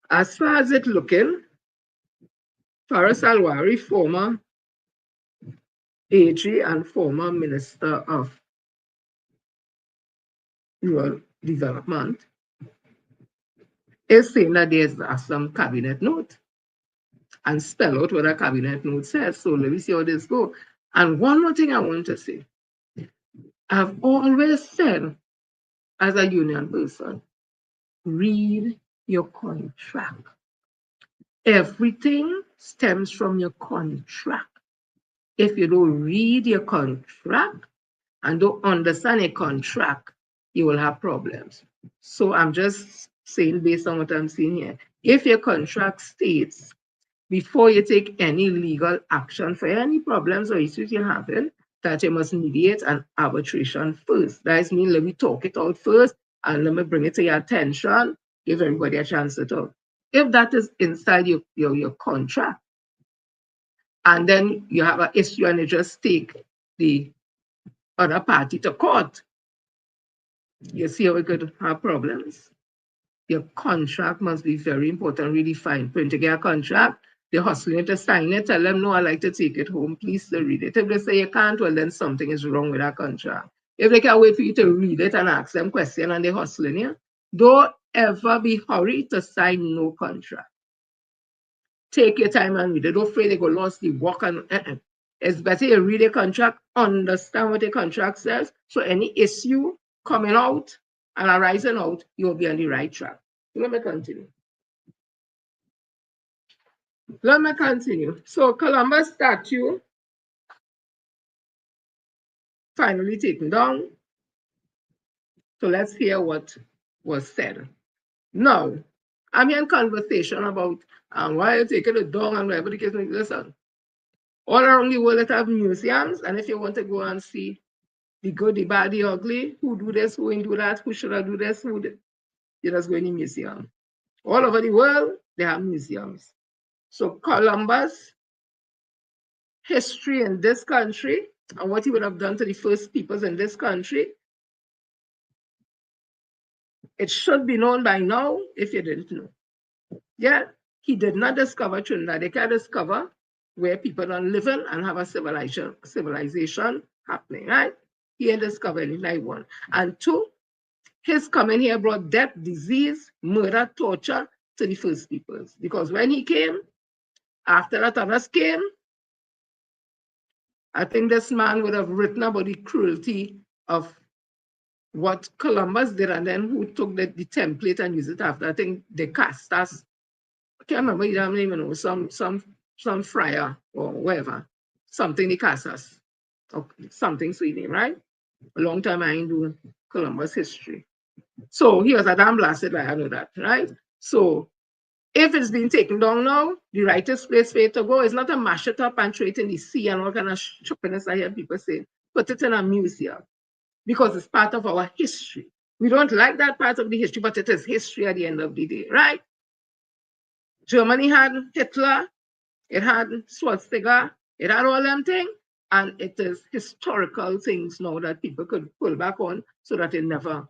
as far as it's looking, Faris Alwari, former AG and former Minister of Rural Development, is saying that there's some cabinet note and spell out what a cabinet note says. So let me see how this goes. And one more thing I want to say. I've always said, as a union person, read your contract. Everything stems from your contract. If you don't read your contract and don't understand a contract, you will have problems. So I'm just saying based on what I'm seeing here, if your contract states before you take any legal action for any problems or issues you're having, that you must mediate an arbitration first. That means let me talk it out first and let me bring it to your attention, give everybody a chance to talk. If that is inside your contract, and then you have an issue and you just take the other party to court, you see how we could have problems. Your contract must be very important, really fine print. You get a contract, they're hustling to sign it, tell them, no, I like to take it home, please to read it. If they say you can't, well, then something is wrong with that contract. If they can't wait for you to read it and ask them questions and they're hustling you, don't ever be hurried to sign no contract. Take your time and read it. Don't afraid they go lost the work and it's better you read a contract, understand what the contract says, so any issue coming out and arising out, you'll be on the right track. Let me continue. So Columbus statue finally taken down. So let's hear what was said. Now, I'm in conversation about why you're taking it down and whatever the case may be. Listen, all around the world, it have museums, and if you want to go and see the good, the bad, the ugly, who do this, who ain't do that, who should have do this, who did, you just go in the museum. All over the world, they have museums. So Columbus history in this country and what he would have done to the first peoples in this country, it should be known by now if you didn't know. Yeah, he did not discover Trinidad. They can discover where people are living and have a civilization happening, right? He ain't discovered anything like one. And two, his coming here brought death, disease, murder, torture to the first peoples. Because when he came, after that others came, I think this man would have written about the cruelty of what Columbus did and then who took the template and used it after. I think they cast us. I can't remember his name, you know, some friar or whatever. Something they cast us. Or something sweet name, right? A long time I ain't doing Columbus history. So he was a damn blasted lie, I know that, right? So if it's been taken down now, the rightest place for it to go is not to mash it up and throw it in the sea and all kind of stupidness I hear people say. Put it in a museum because it's part of our history. We don't like that part of the history, but it is history at the end of the day, right? Germany had Hitler, it had swastika, it had all them things, and it is historical things now that people could pull back on so that they never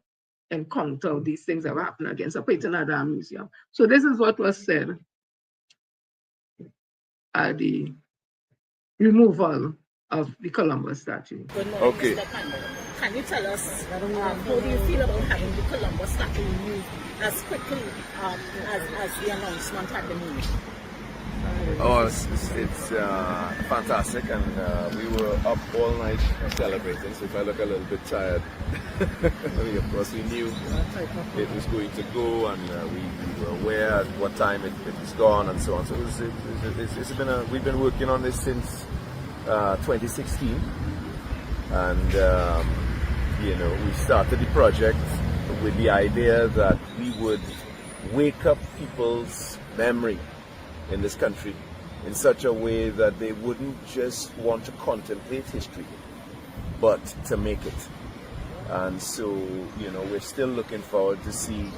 encounter these things that happen again. So put it in a damn museum. So this is what was said at the removal of the Columbus statue. Good morning, okay. Mr. Campbell. Can you tell us how do you feel about having the Columbus statue removed as quickly as the announcement had been made? Oh, it's fantastic, and we were up all night celebrating, so if I look a little bit tired, I mean, of course we knew it was going to go, and we were aware at what time it was gone and so on. So we've been working on this since 2016, and you know, we started the project with the idea that we would wake up people's memory in this country in such a way that they wouldn't just want to contemplate history, but to make it. And so, you know, we're still looking forward to see,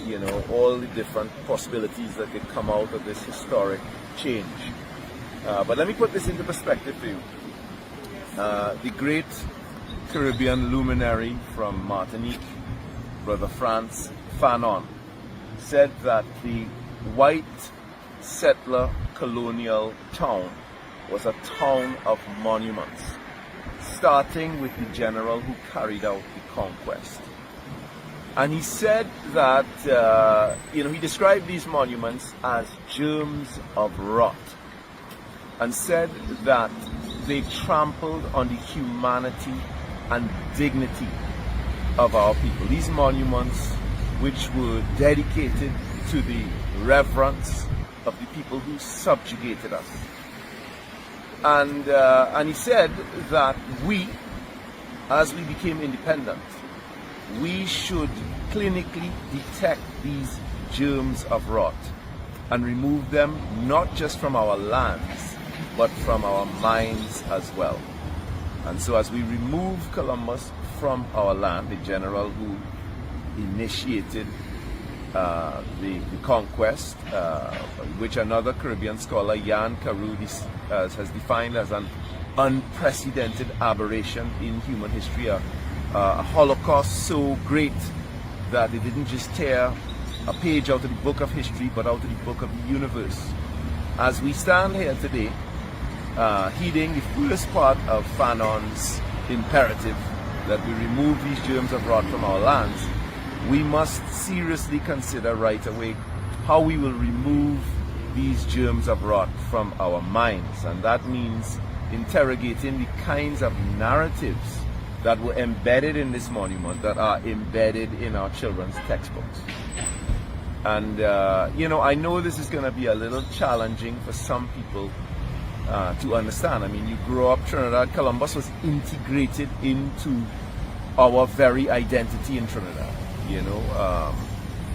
you know, all the different possibilities that could come out of this historic change. But let me put this into perspective for you. The great Caribbean luminary from Martinique, Brother Frantz Fanon, said that the white settler colonial town was a town of monuments, starting with the general who carried out the conquest. And he said that, you know, he described these monuments as germs of rot, and said that they trampled on the humanity and dignity of our people. These monuments, which were dedicated to the reverence of the people who subjugated us. And he said that we, as we became independent, we should clinically detect these germs of rot and remove them not just from our lands, but from our minds as well. And so as we remove Columbus from our land, the general who initiated the conquest, which another Caribbean scholar, Jan Carew, has defined as an unprecedented aberration in human history, a Holocaust so great that it didn't just tear a page out of the book of history, but out of the book of the universe. As we stand here today, heeding the first part of Fanon's imperative that we remove these germs of rot from our lands, we must seriously consider right away how we will remove these germs of rot from our minds. And that means interrogating the kinds of narratives that were embedded in this monument, that are embedded in our children's textbooks. And, you know, I know this is going to be a little challenging for some people to understand. I mean, you grow up Trinidad. Columbus was integrated into our very identity in Trinidad. You know,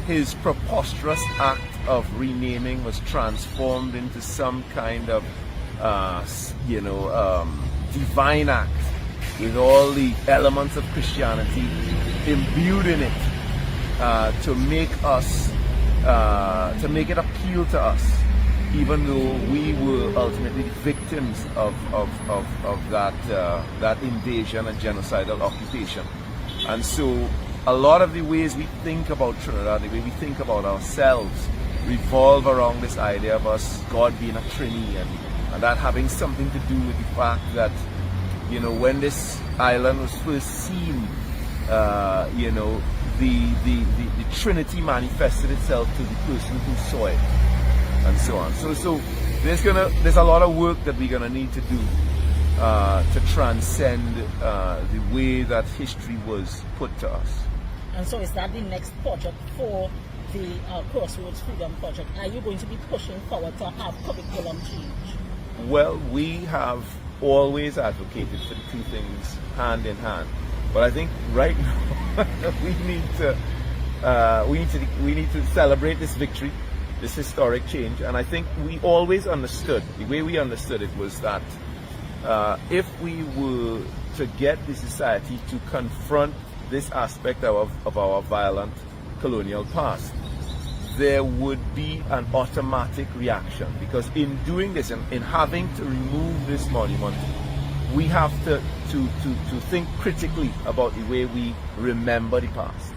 his preposterous act of renaming was transformed into some kind of, you know, divine act with all the elements of Christianity imbued in it to make us, to make it appeal to us, even though we were ultimately victims of that invasion and genocidal occupation. And so a lot of the ways we think about Trinidad, the way we think about ourselves, revolve around this idea of us, God being a Trini, and that having something to do with the fact that, you know, when this island was first seen you know, the Trinity manifested itself to the person who saw it, and so on. So there's a lot of work that we're gonna need to do to transcend the way that history was put to us. And so is that the next project for the Crossroads Freedom Project? Are you going to be pushing forward to have curriculum change? Well, we have always advocated for the two things hand in hand, but I think right now we need to celebrate this victory, this historic change. And I think we always understood, the way we understood it was that if we were to get the society to confront this aspect of our violent colonial past, there would be an automatic reaction, because in doing this and in having to remove this monument, we have to think critically about the way we remember the past.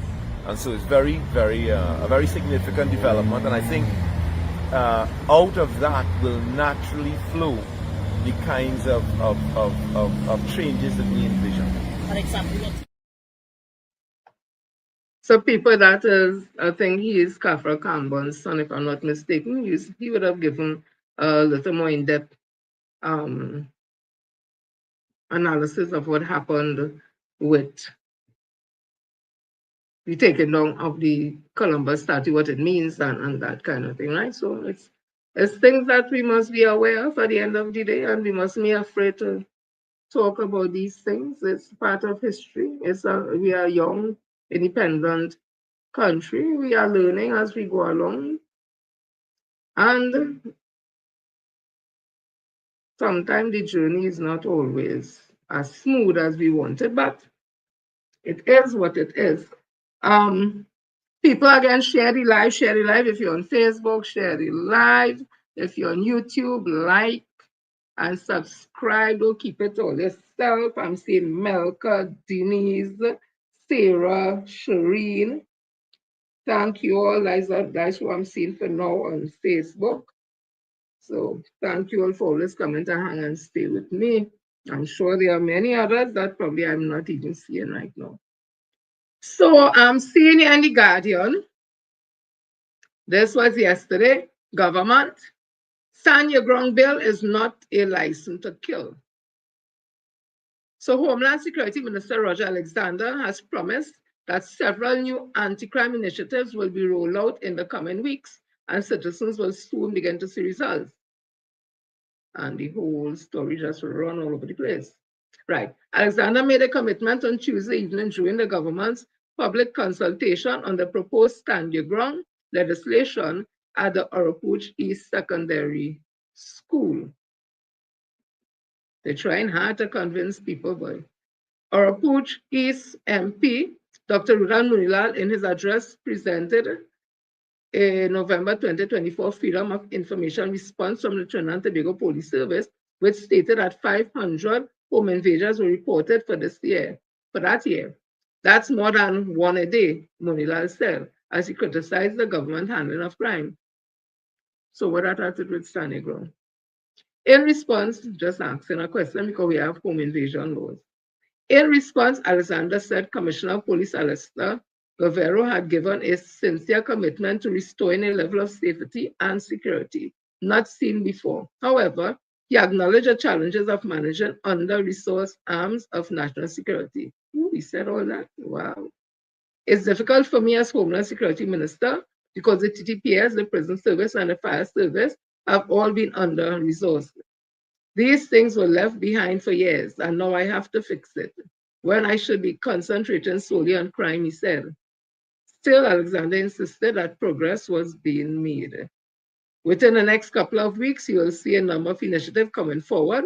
And so it's very, very a very significant development, and I think out of that will naturally flow the kinds of changes that we envision. For example, so people, that is, I think he is Kafra Kambon's son, if I'm not mistaken. He would have given a little more in-depth analysis of what happened with the taking down of the Columbus statue, what it means, and that kind of thing, right? So it's things that we must be aware of at the end of the day, and we mustn't be afraid to talk about these things. It's part of history. We are a young, independent country. We are learning as we go along, and sometimes the journey is not always as smooth as we wanted, but it is what it is. People, again, share the live. If you're on Facebook, share the live. If you're on YouTube, like and subscribe. Don't keep it all yourself. I'm seeing Melka, Denise, Sarah, Shireen. Thank you all. That's what I'm seeing for now on Facebook. So thank you all for always coming to hang and stay with me. I'm sure there are many others that probably I'm not even seeing right now. So I'm seeing you in the Guardian. This was yesterday. Government. Stand your ground bill is not a license to kill. So Homeland Security Minister Roger Alexander has promised that several new anti-crime initiatives will be rolled out in the coming weeks, and citizens will soon begin to see results. And the whole story just run all over the place. Right. Alexander made a commitment on Tuesday evening during the government's public consultation on the proposed Stand Your Ground legislation at the Allyuh East Secondary School. They're trying hard to convince people, but Allyuh East MP, Dr. Rudan Munilal, in his address presented in November 2024 Freedom of Information response from the Trinidad and Tobago Police Service, which stated that 500 home invasions were reported for that year. That's more than one a day, Munilal said, as he criticized the government handling of crime. So what that had to do with Stand Your Ground? In response, just asking a question because we have home invasion laws. In response, Alexander said Commissioner of Police Alistair Guerrero had given a sincere commitment to restoring a level of safety and security not seen before. However, he acknowledged the challenges of managing under-resourced arms of national security. Ooh, he said all that? Wow. It's difficult for me as Homeland Security Minister because the TTPS, the Prison Service, and the Fire Service have all been under-resourced. These things were left behind for years, and now I have to fix it, when I should be concentrating solely on crime, he said. Still, Alexander insisted that progress was being made. Within the next couple of weeks, you will see a number of initiatives coming forward.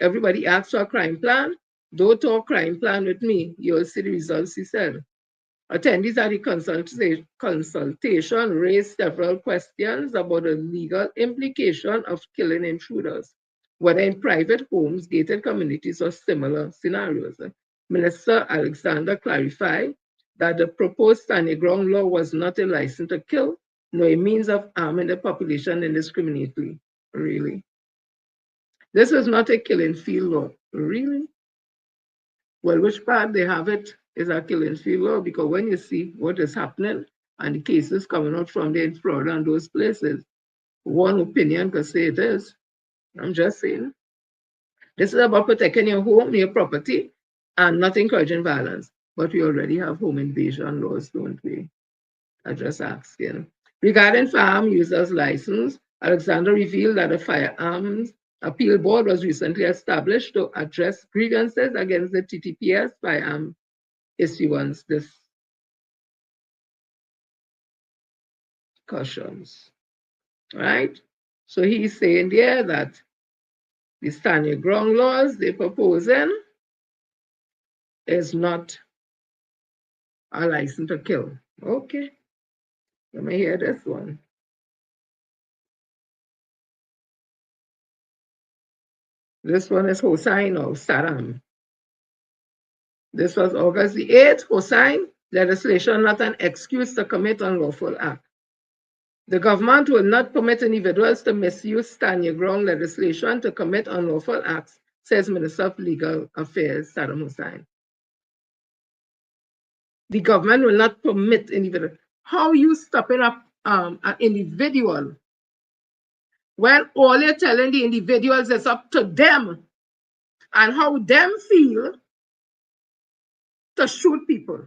Everybody asks for a crime plan. Don't talk crime plan with me. You will see the results, he said. Attendees at the consultation raised several questions about the legal implication of killing intruders, whether in private homes, gated communities, or similar scenarios. Minister Alexander clarified that the proposed Stand Your Ground law was not a license to kill, nor a means of arming the population indiscriminately. Really? This is not a killing field law. Really? Well, which part they have it is a killing field law, because when you see what is happening and the cases coming out from there in Florida and those places, one opinion could say it is. I'm just saying. This is about protecting your home, your property, and not encouraging violence. But we already have home invasion laws, don't we? I just asking. Regarding firearm users license, Alexander revealed that a firearms appeal board was recently established to address grievances against the TTPS firearm issuance discussions. Right? So he's saying there that the stand your ground laws they're proposing is not a license to kill. Okay. Let me hear this one. This one is Hossein of Saddam. This was August the 8th. Hossein, legislation not an excuse to commit unlawful act. The government will not permit individuals to misuse stand your ground legislation to commit unlawful acts, says Minister of Legal Affairs Saddam Hussein. The government will not permit individuals. How you stopping up an individual when all you're telling the individuals is up to them and how them feel to shoot people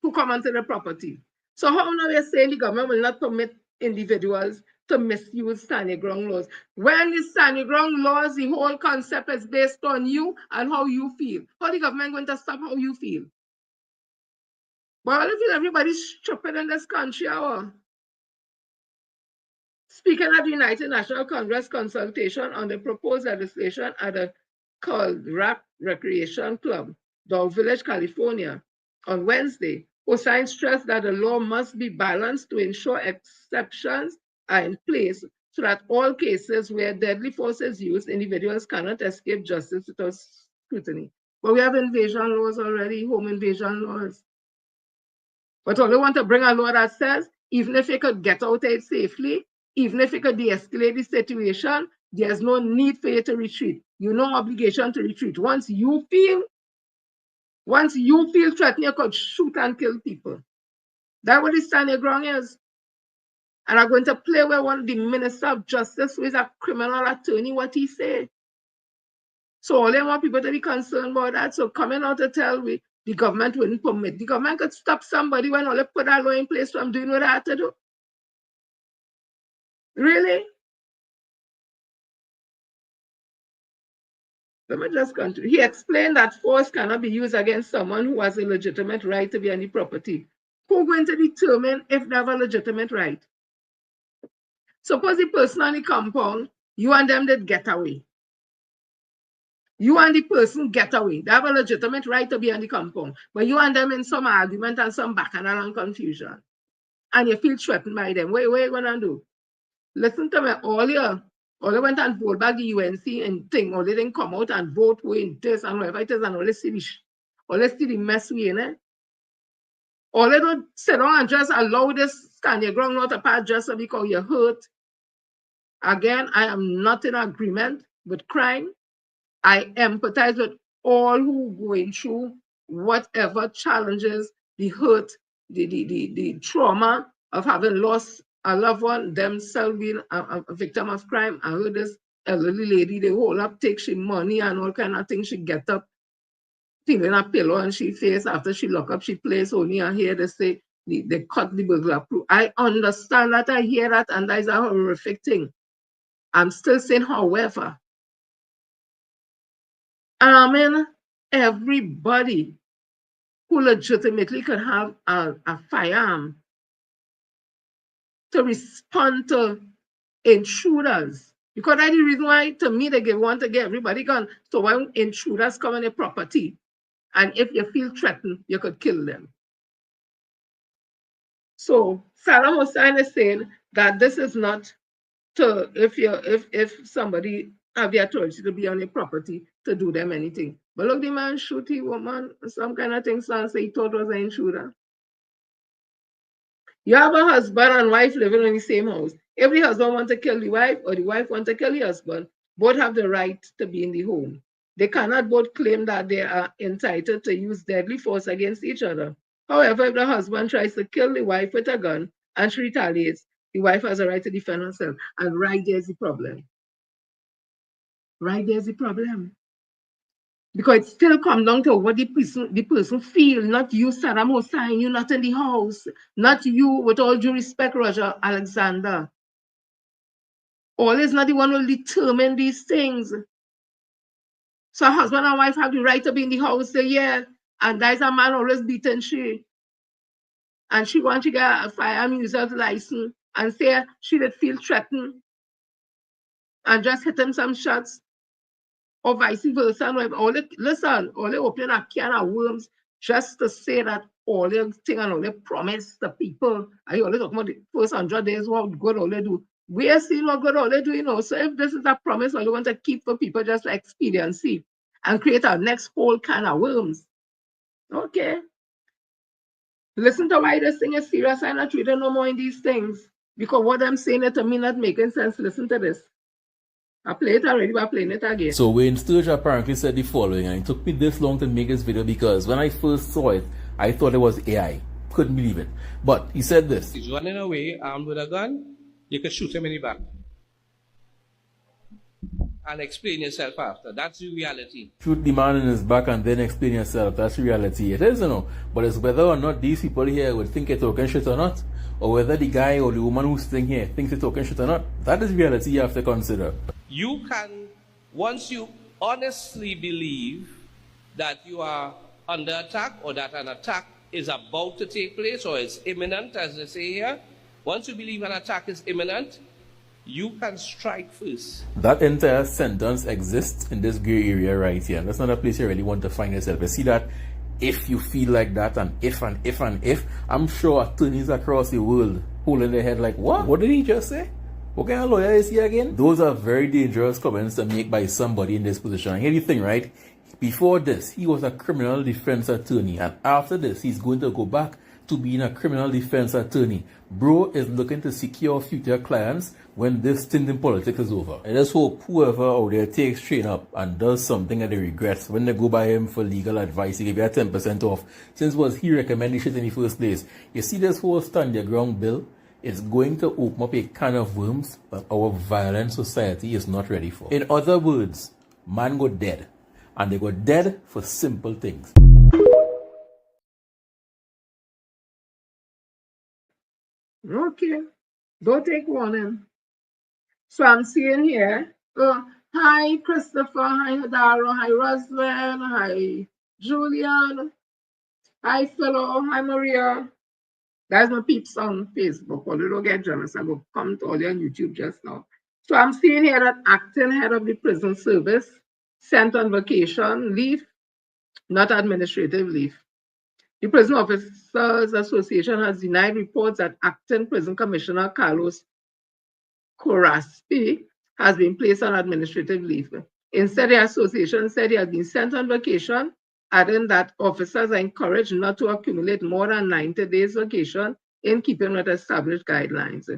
who come onto the property? So how now you're saying the government will not permit individuals to misuse stand your ground laws? When the stand your ground laws, the whole concept is based on you and how you feel. How the government going to stop how you feel? But I feel everybody's stupid in this country. Speaking at the United National Congress consultation on the proposed legislation at a called Rap Recreation Club, Dog Village, California, on Wednesday, Hossein stressed that the law must be balanced to ensure exceptions are in place so that all cases where deadly force is used, individuals cannot escape justice without scrutiny. But we have invasion laws already, home invasion laws. But all they want to bring a law that says, even if you could get out of it safely, even if you could de-escalate the situation, there's no need for you to retreat. You no obligation to retreat. Once you feel threatened, you could shoot and kill people. That's what the stand your ground is. And I'm going to play with one of the Minister of Justice, who is a criminal attorney, what he said. So all they want people to be concerned about that. So coming out to tell me the government wouldn't permit. The government could stop somebody when all they put that law in place from doing what they had to do. Really? Let me just continue. He explained that force cannot be used against someone who has a legitimate right to be on the property. Who's going to determine if they have a legitimate right? Suppose the person on the compound, you and them did get away. You and the person get away. They have a legitimate right to be on the compound. But you and them in some argument and some bacchanal and confusion. And you feel threatened by them. What are you going to do? Listen to me, all they went and vote back the UNC and Ting, or they didn't come out and vote in this and whatever it is, and all they see the mess we in it. All they don't sit down and just allow this stand your ground not apart just because you're hurt. Again, I am not in agreement with crime. I empathize with all who going through whatever challenges, the hurt, the trauma of having lost a loved one, themselves being a victim of crime. I heard this elderly lady, they hold up, take she money and all kind of things. She get up, feeling a pillow and she face after she lock up, she place only and hear they say they cut the burglar proof. I understand that, I hear that, and that is a horrific thing. I'm still saying, however, everybody who legitimately could have a firearm to respond to intruders. Because that's the reason why, to me, they want to get everybody gun. So when intruders come on your property, and if you feel threatened, you could kill them. So Saddam Hussein is saying that this is not to, if somebody have the authority to be on your property to do them anything. But look, the man shoot the woman, some kind of thing, so he thought was an intruder. You have a husband and wife living in the same house. If the husband wants to kill the wife or the wife wants to kill the husband, both have the right to be in the home. They cannot both claim that they are entitled to use deadly force against each other. However, if the husband tries to kill the wife with a gun and she retaliates, the wife has a right to defend herself. And right there's the problem. Right there's the problem. Because it still comes down to what the person feel, not you, Saddam Hussein, you not in the house, not you, with all due respect, Roger Alexander. All is not the one who will determine these things. So husband and wife have the right to be in the house, say, yeah, and there's a man always beating she. And she wants to get a firearm user's license and say she did feel threatened and just hit him some shots. Or vice versa. Listen, all they open a can of worms just to say that all they thing and all they promise the people. I only talk about the first 100 days, what good all they do. We are seeing what good all they do, you know. So if this is a promise, all they want to keep for people just to experience it and create our next whole can of worms. Okay. Listen to why this thing is serious. I'm not reading no more in these things. Because what I'm saying it to me not making sense. Listen to this. I played it already, but I'm playing it again. So Wayne Sturge apparently said the following, and it took me this long to make this video because when I first saw it, I thought it was AI. Couldn't believe it. But he said this. He's running away, armed with a gun, you can shoot him in the back. And explain yourself after. That's the reality. Shoot the man in his back and then explain yourself. That's the reality. It is, you know. But it's whether or not these people here would think it's talking shit or not. Or whether the guy or the woman who's sitting here thinks it's talking shit or not. That is reality you have to consider. You can, once you honestly believe that you are under attack or that an attack is about to take place or is imminent, as they say here, once you believe an attack is imminent, you can strike first. That entire sentence exists in this gray area right here. That's not a place you really want to find yourself. You see that if you feel like that and if and if and if, I'm sure attorneys across the world holding their head like, what? What did he just say? What kind of lawyer is he again? Those are very dangerous comments to make by somebody in this position. And here the thing, right? Before this, he was a criminal defense attorney. And after this, he's going to go back to being a criminal defense attorney. Bro is looking to secure future clients when this stint in politics is over. I just hope whoever out there takes train up and does something that they regret when they go by him for legal advice, he give you a 10% off. Since was he recommended shit in the first place? You see this whole stand your ground bill? It's going to open up a can of worms that our violent society is not ready for. In other words, man go dead. And they go dead for simple things. Okay, don't take warning. So I'm seeing here, hi Christopher, hi Hadaro, hi Roslyn, hi Julian, hi Philo, hi Maria. That's my peeps on Facebook. Or they don't get jealous. I go come to all you on YouTube just now. So I'm seeing here that acting head of the prison service sent on vacation leave, not administrative leave. The Prison Officers Association has denied reports that acting prison commissioner Carlos Coraspi has been placed on administrative leave. Instead, the association said he has been sent on vacation, adding that officers are encouraged not to accumulate more than 90 days vacation in keeping with established guidelines.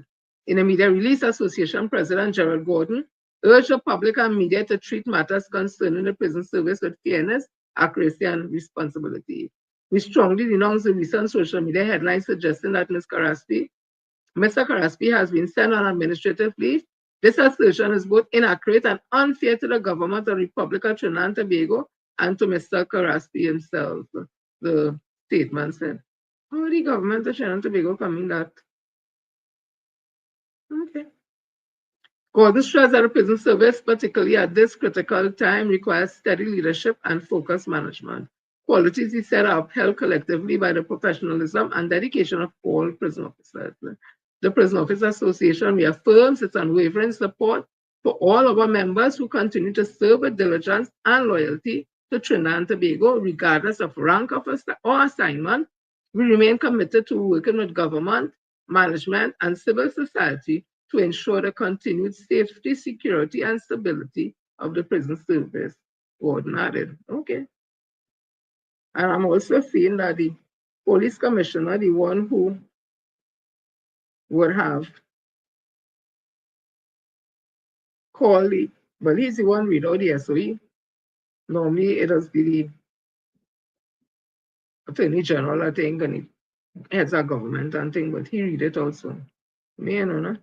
In a media release, Association President Gerald Gordon urged the public and media to treat matters concerning the prison service with fairness, accuracy, and responsibility. We strongly denounce the recent social media headlines suggesting that Mr. Caraspi has been sent on administrative leave. This assertion is both inaccurate and unfair to the government of the Republic of Trinidad and Tobago and to Mr. Caraspi himself, the statement said. How the government of Trinidad and Tobago coming that? Okay. Gordon stressed that the prison service, particularly at this critical time, requires steady leadership and focused management. Qualities, he said, are upheld collectively by the professionalism and dedication of all prison officers. The Prison Officers Association reaffirms its unwavering support for all of our members who continue to serve with diligence and loyalty to Trinidad and Tobago, regardless of rank or assignment. We remain committed to working with government, management, and civil society to ensure the continued safety, security, and stability of the prison service. Gordon added. Okay. And I'm also seeing that the police commissioner, the one who would have called the, well, he's the one without the SOE, Normally, it has been the Attorney General, I think, and he heads our government and thing, but he read it also. Me, you know, no?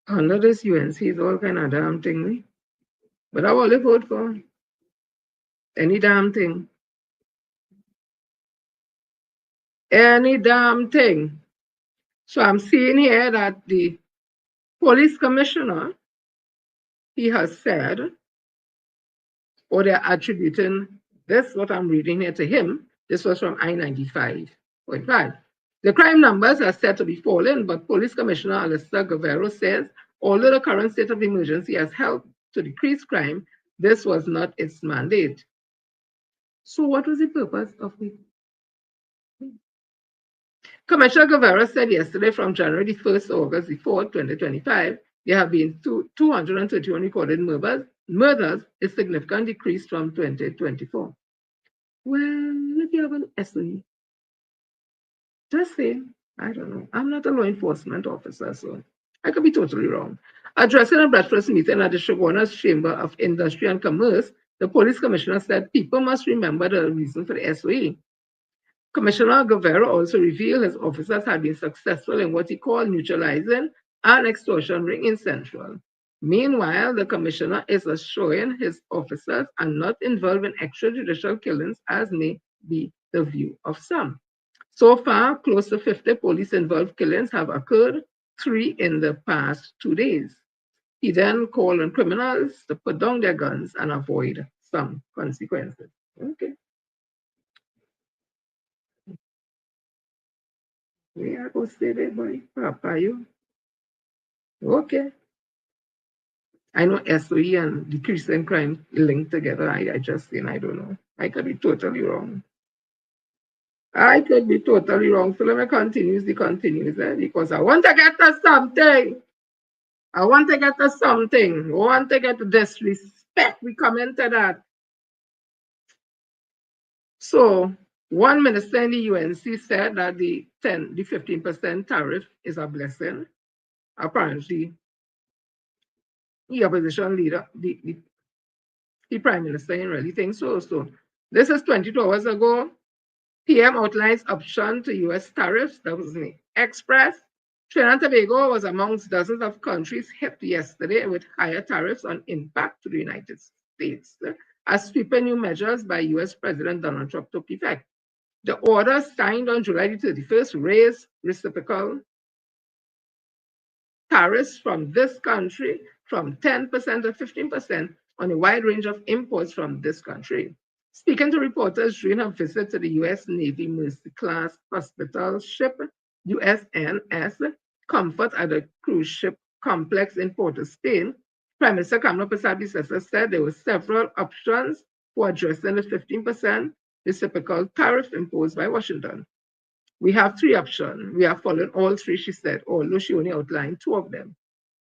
Under this UNC is all kind of damn thing, but I will vote for any damn thing. Any damn thing. So I'm seeing here that the police commissioner, he has said, or they're attributing this, what I'm reading here, to him. This was from I-95.5. The crime numbers are said to be falling, but Police Commissioner Allyuh Guevara says, although the current state of emergency has helped to decrease crime, this was not its mandate. So what was the purpose of the... Commissioner Guevara said yesterday from January 1st to August 4th, 2025, there have been 231 recorded murders, a significant decrease from 2024. Well, if you have an SOE, just say, I don't know. I'm not a law enforcement officer, so I could be totally wrong. Addressing a breakfast meeting at the Shoguna's Chamber of Industry and Commerce, the police commissioner said people must remember the reason for the SOE. Commissioner Guevara also revealed his officers had been successful in what he called neutralizing an extortion ring in Central. Meanwhile, the commissioner is assuring his officers are not involved in extrajudicial killings, as may be the view of some. So far, close to 50 police-involved killings have occurred, 3 in the past 2 days. He then called on criminals to put down their guns and avoid some consequences. Okay. We are going to stay there, boy. Papa, you. Okay. I know SOE and decreasing crime linked together. I just think, I don't know. I could be totally wrong. I could be totally wrong. So let me continue because I want to get to something. I want to get to something. I want to get to disrespect. We come into that. So one minister in the UNC said that the 15% tariff is a blessing. Apparently, the opposition leader, the prime minister, really thinks so. So this is 22 hours ago. PM outlines option to US tariffs. That was the Express. Trinidad and Tobago was amongst dozens of countries hit yesterday with higher tariffs on impact to the United States as sweeping new measures by US President Donald Trump took effect. The order signed on July 31st raised reciprocal tariffs from this country from 10% to 15% on a wide range of imports from this country. Speaking to reporters during a visit to the U.S. Navy Mercy-class hospital ship USNS Comfort at the cruise ship complex in Port of Spain, Prime Minister Kamala Prasad said there were several options for addressing the 15% reciprocal tariff imposed by Washington. We have 3 options. We are following all 3, she said, although she only outlined 2 of them.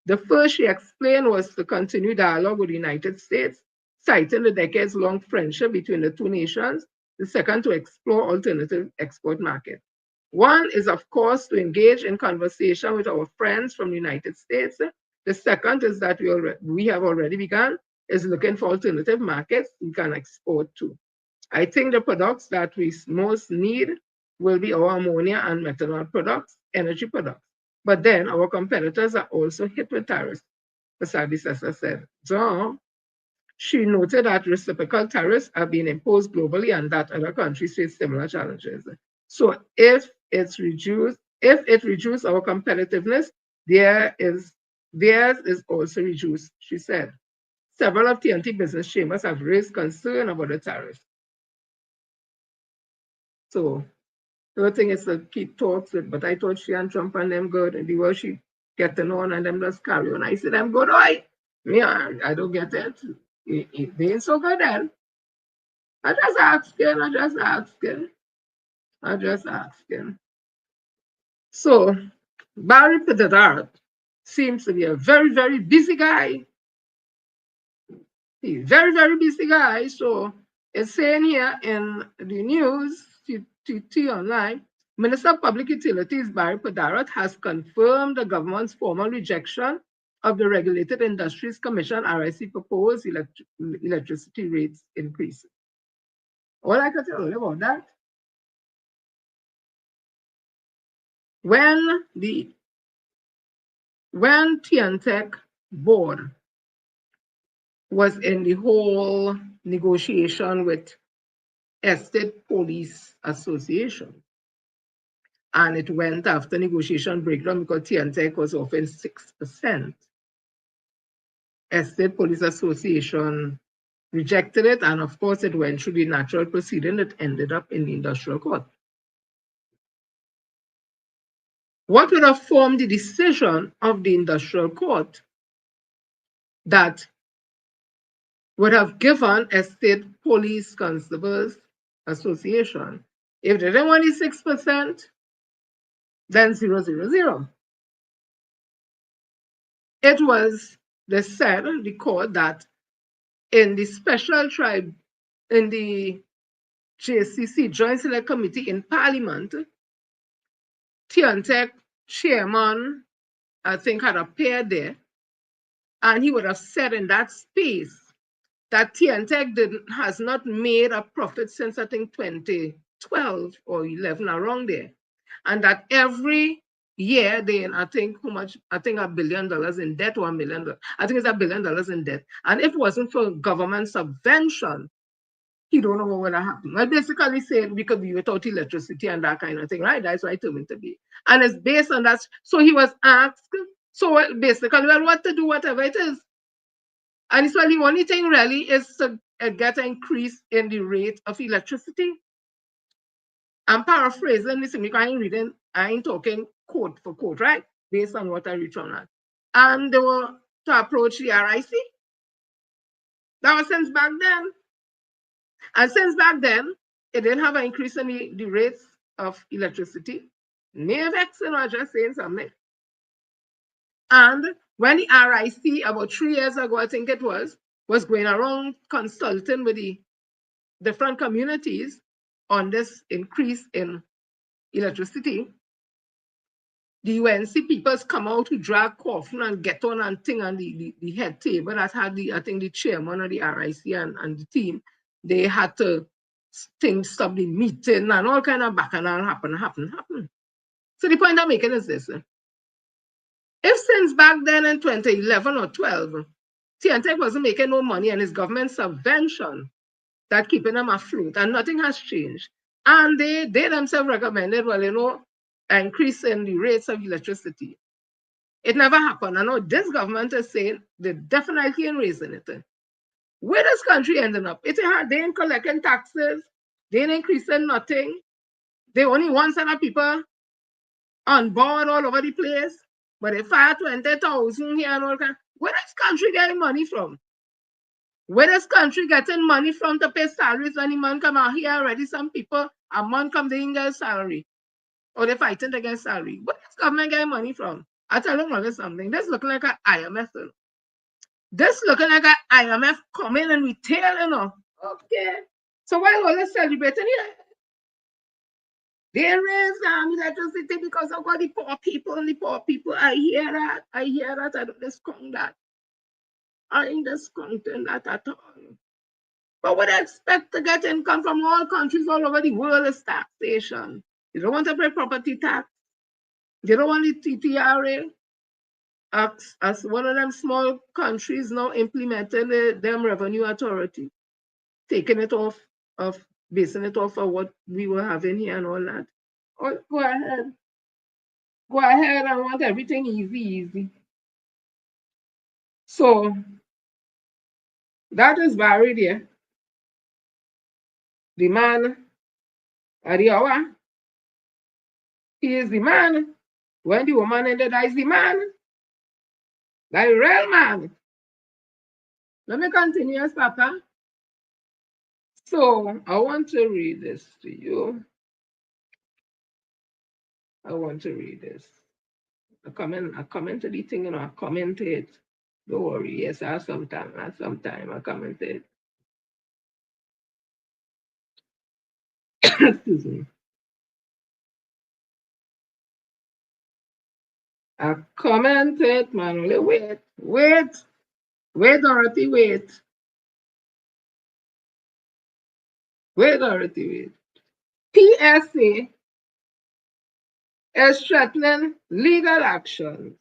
The first, she explained, was to continue dialogue with the United States, citing the decades-long friendship between the 2 nations. The second, to explore alternative export markets. One is, of course, to engage in conversation with our friends from the United States. The second is that we have already begun, is looking for alternative markets we can export to. I think the products that we most need will be our ammonia and methanol products, energy products. But then our competitors are also hit with tariffs, Prasad said. So she noted that reciprocal tariffs are being imposed globally and that other countries face similar challenges. So if it reduces our competitiveness, theirs is also reduced, she said. Several of TNT business chambers have raised concern about the tariffs. So the thing is to keep talks with, but I thought she and Trump and them good, and the way she getting on and them just carry on. I said, I'm good, right? Me, I don't get it. It ain't so good then. I just asking. So Barry Petitard seems to be a very, very busy guy. He's a very, very busy guy. So it's saying here in the news, TT Online, Minister of Public Utilities Barry Petitard has confirmed the government's formal rejection of the Regulated Industries Commission, RIC, proposed electricity rates increase. All I can tell you about that, when TNTech board was in the whole negotiation with Estate Police Association, and it went after negotiation breakdown because TNTech was offering 6%. Estate Police Association rejected it, and of course it went through the natural proceeding that ended up in the industrial court. What would have formed the decision of the industrial court that would have given Estate Police Constables Association? If they didn't want the 6%, then 000. It was, they said, the court, that in the special tribe, in the JCC, Joint Select Committee in Parliament, TNTech chairman, I think, had appeared there, and he would have said in that space that TNTech has not made a profit since, I think, 2012 or 11, around there, and that every year they, I think, how much? I think $1 billion in debt, or $1 million. I think it's $1 billion in debt. And if it wasn't for government subvention, he don't know what would have happened. Well, basically saying we could be without electricity and that kind of thing, right? That's why I told him to be. And it's based on that. So he was asked, so basically, well, what to do, whatever it is. And so the only thing really is to get an increase in the rate of electricity. I'm paraphrasing this because I ain't reading, I ain't talking quote for quote, right? Based on what I read from that. And they were to approach the RIC. That was since back then. And since back then, it didn't have an increase in the rates of electricity. Near vexing or just saying something. And when the RIC, about 3 years ago, I think it was going around consulting with the different communities on this increase in electricity, the UNC peoples come out to drag coffin and get on and thing on the head table that had I think the chairman of the RIC and the team, they had to stop the meeting and all kind of bacchanal happen. So the point I'm making is this. If since back then in 2011 or 12, TNTech wasn't making no money and it's government subvention that keeping them afloat and nothing has changed. And they themselves recommended, well, increasing the rates of electricity. It never happened. I know this government is saying they definitely ain't raising it. Where this country ending up? They ain't collecting taxes, they ain't increasing nothing. They only one set of people on board all over the place. But if I 20,000 here and all that, where this country getting money from? Where this country getting money from to pay salaries when the man come out here already? Some people, a month come, they ain't get salary. Or they're fighting to get salary. Where this government getting money from? I tell them something. This looking like an IMF. This looking like an IMF coming and retail, Okay. So why all this celebrating here? They raise electricity because of all the poor people and the poor people. I hear that. I don't discount that. I ain't discounting that at all. But what I expect to get income from all countries all over the world is taxation. You don't want to pay property tax. You don't want the TTRA. As one of them small countries now implementing them revenue authority, taking it off of, basing it off of what we were having here and all that. Oh, go ahead. Go ahead, I want everything easy. So that is Barry there. The man at the hour. He is the man. When the woman ended, that is the man. The real man. Let me continue, yes, Papa. So I want to read this to you. I want to read this. I comment to the thing, I comment it. Don't worry, yes, I have some time. I comment it. Excuse me. I commented, man. Only wait, Dorothy, wait. Wait, Dorothy, wait. PSA is threatening legal actions.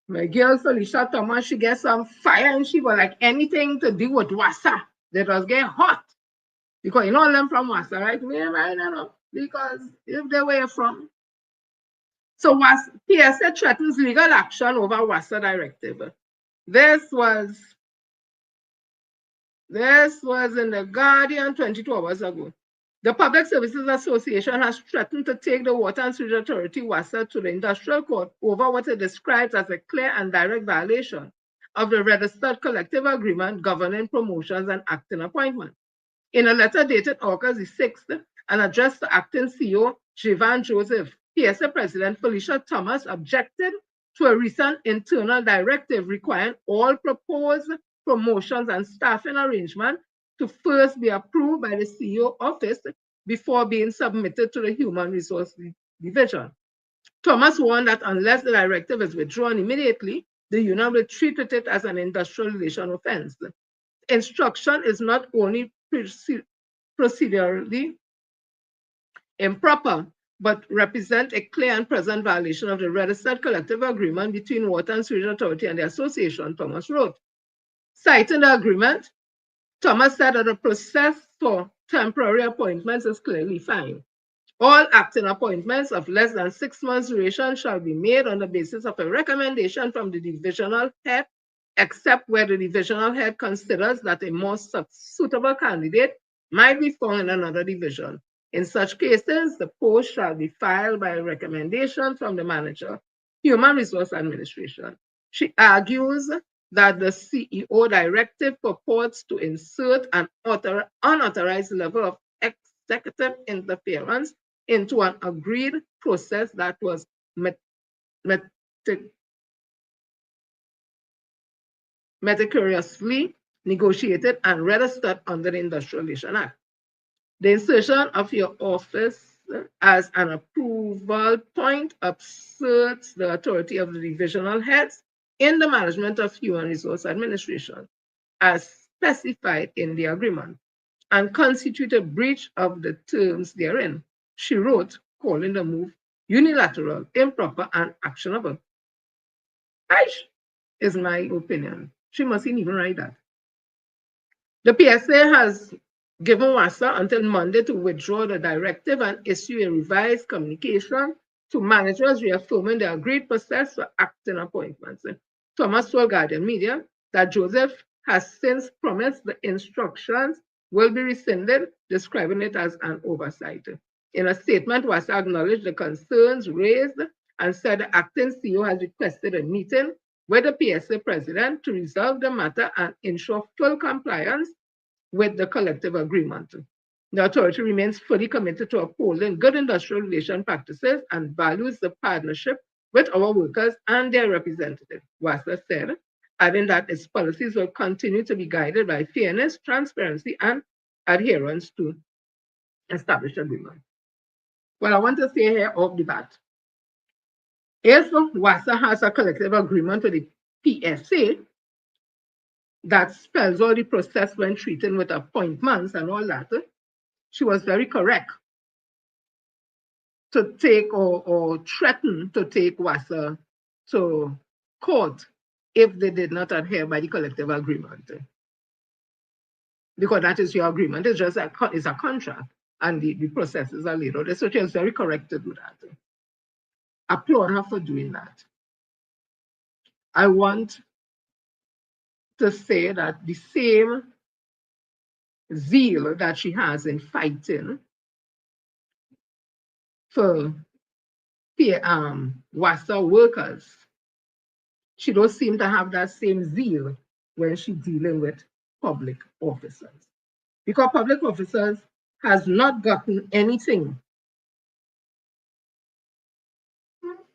My girl Felicia Thomas, she gets some fire and she was like anything to do with Wassa. They just get hot. Because you know them from Wassa, right? We right now. Because if they were from. So PSA threatens legal action over Wassa directive. This was in the Guardian 22 hours ago. The Public Services Association has threatened to take the Water and Sewage Authority, WASA, to the industrial court over what it describes as a clear and direct violation of the registered collective agreement governing promotions and acting appointments. In a letter dated August the 6th and addressed to acting CEO Jivan Joseph, PSA President Felicia Thomas objected to a recent internal directive requiring all proposed promotions and staffing arrangements to first be approved by the CEO office before being submitted to the Human Resource Division. Thomas warned that unless the directive is withdrawn immediately, the union will treat it as an industrial relation offense. Instruction is not only procedurally improper, but represent a clear and present violation of the registered collective agreement between Water and Sewage Authority and the association, Thomas wrote. Citing the agreement, Thomas said that the process for temporary appointments is clearly fine. All acting appointments of less than 6 months duration shall be made on the basis of a recommendation from the divisional head, except where the divisional head considers that a more suitable candidate might be found in another division. In such cases, the post shall be filed by a recommendation from the manager, Human Resource Administration. She argues that the CEO directive purports to insert an unauthorized level of executive interference into an agreed process that was meticulously negotiated and registered under the Industrial Relations Act. The insertion of your office as an approval point asserts the authority of the divisional heads in the management of Human Resource Administration, as specified in the agreement, and constitute a breach of the terms therein. She wrote, calling the move unilateral, improper, and actionable. Is my opinion. She mustn't even write that. The PSA has given WASA until Monday to withdraw the directive and issue a revised communication to managers reaffirming the agreed process for acting appointments. Thomas told Guardian Media that Joseph has since promised the instructions will be rescinded, describing it as an oversight. In a statement, WASA acknowledged the concerns raised and said the acting CEO has requested a meeting with the PSA president to resolve the matter and ensure full compliance with the collective agreement. The authority remains fully committed to upholding good industrial relation practices and values the partnership with our workers and their representatives, WASA said, adding that its policies will continue to be guided by fairness, transparency, and adherence to established agreement. Well, I want to say here off the bat, if WASA has a collective agreement with the PSA that spells all the process when treating with appointments and all that, she was very correct to take or threaten to take WASA to court if they did not adhere by the collective agreement. Because that is your agreement. It's just it's a contract and the processes are laid out. So she was very correct to do that. Applaud her for doing that. I want to say that the same zeal that she has in fighting for WASA workers, she don't seem to have that same zeal when she's dealing with public officers. Because public officers has not gotten anything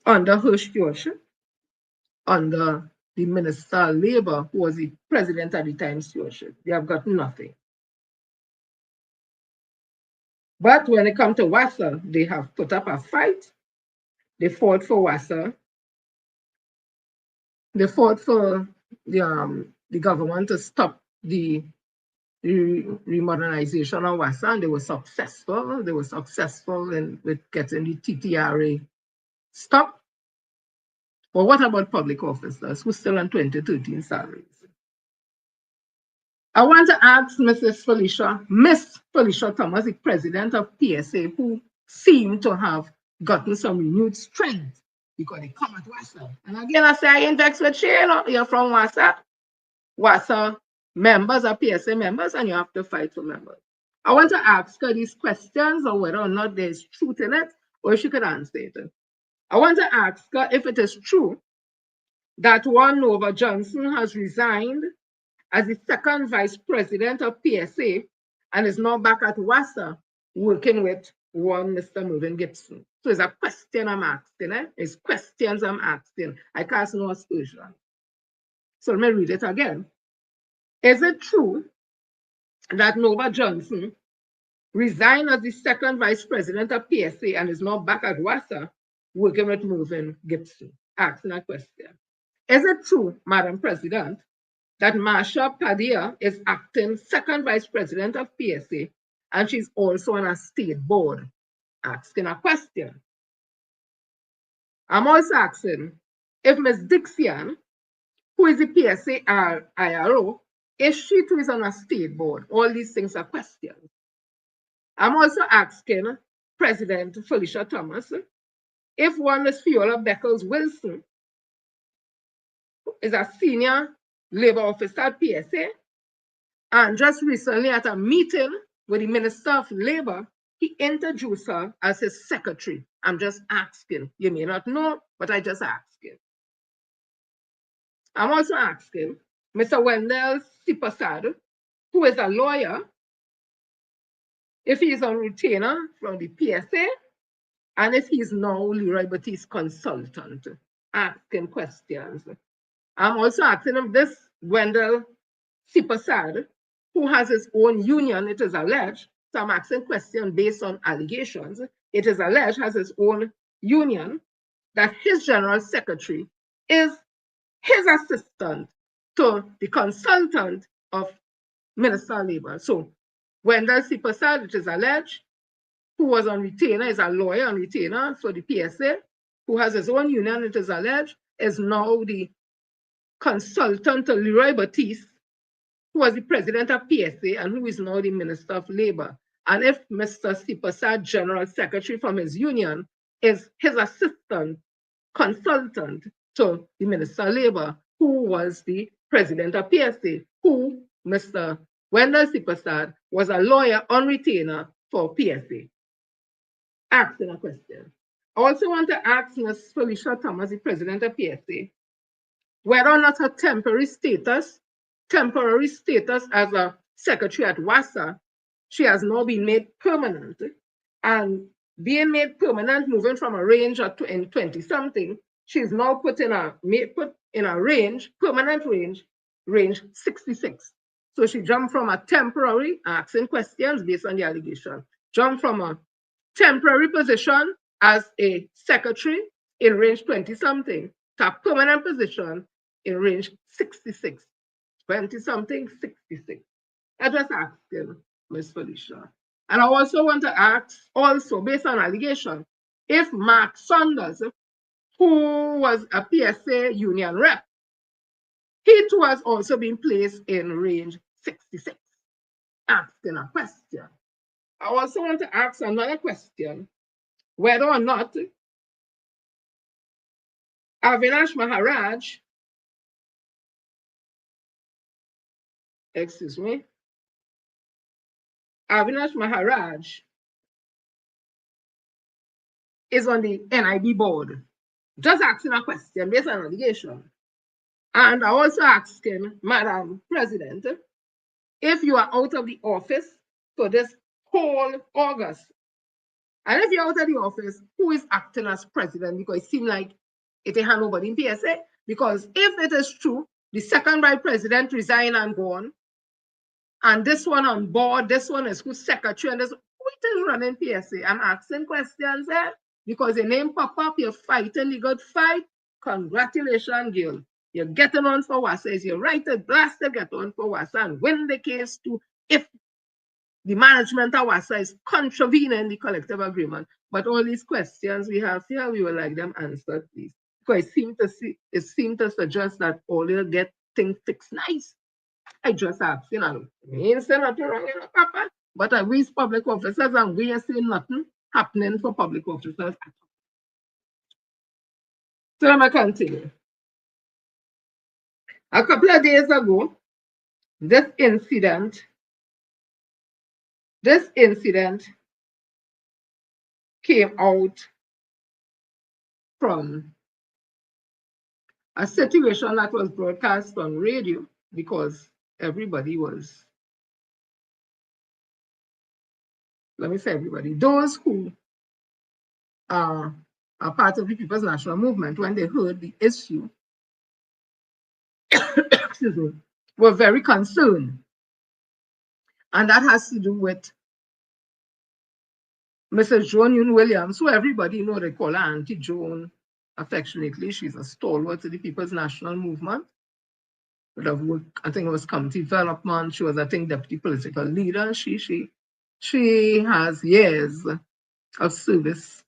under her stewardship, under the Minister of Labor, who was the president at the time stewardship. They have gotten nothing. But when it comes to WASA, they have put up a fight. They fought for WASA. They fought for the government to stop the remodernization of WASA, and they were successful. They were successful with getting the TTRA stopped. But what about public officers who still on 2013 salaries? I want to ask Miss Felicia Thomas, the president of PSA, who seemed to have gotten some renewed strength because they come at WASA. And again, I say I ain't vexed with you, you're from WASA. WASA members are PSA members, and you have to fight for members. I want to ask her these questions or whether or not there's truth in it, or she could answer it. I want to ask her if it is true that one Nova Johnson has resigned as the second vice president of PSA and is now back at WASA working with one Mr. Mervyn Gibson. So it's a question I'm asking. It's questions I'm asking. I cast no aspersion. So let me read it again. Is it true that Nova Johnson resigned as the second vice president of PSA and is now back at WASA working with Mervyn Gibson? Asking a question. Is it true, Madam President, that Marsha Padilla is acting second vice president of PSA and she's also on a state board? Asking a question. I'm also asking if Ms. Dixian, who is the PSA IRO, if she too is on a state board. All these things are questions. I'm also asking President Felicia Thomas if one Ms. Fiola Beckles Wilson is a senior labor officer at PSA, and just recently at a meeting with the Minister of Labor, he introduced her as his secretary. I'm just asking. You may not know, but I just asking. I'm also asking Mr. Wendell Sipasad, who is a lawyer, if he is on retainer from the PSA, and if he's now Leroy Batiste consultant, asking questions. I'm also asking him this Wendell Sipasad, who has his own union, it is alleged. So I'm asking questions based on allegations. It is alleged has his own union, that his general secretary is his assistant to the consultant of Minister of Labor. So Wendell Sipasad, it is alleged, who was on retainer, is a lawyer on retainer for the PSA, who has his own union, it is alleged, is now the consultant to Leroy Batiste, who was the president of PSA and who is now the Minister of Labor. And if Mr. Sipasad, general secretary from his union, is his assistant consultant to the Minister of Labor, who was the president of PSA, who Mr. Wendell Sipasad was a lawyer on retainer for PSA. Asking a question. I also want to ask Ms. Felicia Thomas, the president of PSA, whether or not her temporary status as a secretary at WASA, she has now been made permanent. And being made permanent, moving from a range of in 20-something, she's now put in a range, permanent range 66. So she jumped from a temporary, asking questions based on the allegation, jumped from a temporary position as a secretary in range 20-something to a permanent position in range 66. 20-something, 66. I just asked him, Ms. Felicia. And I also want to ask, also based on allegation, if Mark Saunders, who was a PSA union rep, he too has also been placed in range 66. Asking a question. I also want to ask another question, whether or not Avinash Maharaj, Avinash Maharaj is on the NIB board. Just asking a question based on allegation. And I also asking, Madam President, if you are out of the office for this whole August, and if you're out of the office, who is acting as president? Because it seems like it ain't nobody in PSA. Because if it is true, the second vice president resigned and gone, and this one on board, this one is who's secretary, and this, who it is running PSA. I'm asking questions there because your name pop up, you're fighting the good fight. Congratulations, girl. You're getting on for WASA. Is you're right to blast to get on for WASA and win the case too if the management of WASA is contravening the collective agreement. But all these questions we have here, we would like them answered, please. Because it seemed to suggest that all you get things fixed nice. I just ask, you know, we ain't saying nothing wrong, you know, Papa. But we public officers and we ain't saying nothing happening for public officers. So let me continue. A couple of days ago, this incident came out from a situation that was broadcast on radio because everybody was, let me say everybody, those who are part of the People's National Movement, when they heard the issue, excuse me, were very concerned. And that has to do with Mrs. Joan Williams, who everybody know they call her Auntie Joan affectionately. She's a stalwart to the People's National Movement. I think it was county development. She was, I think, deputy political leader. She has years of service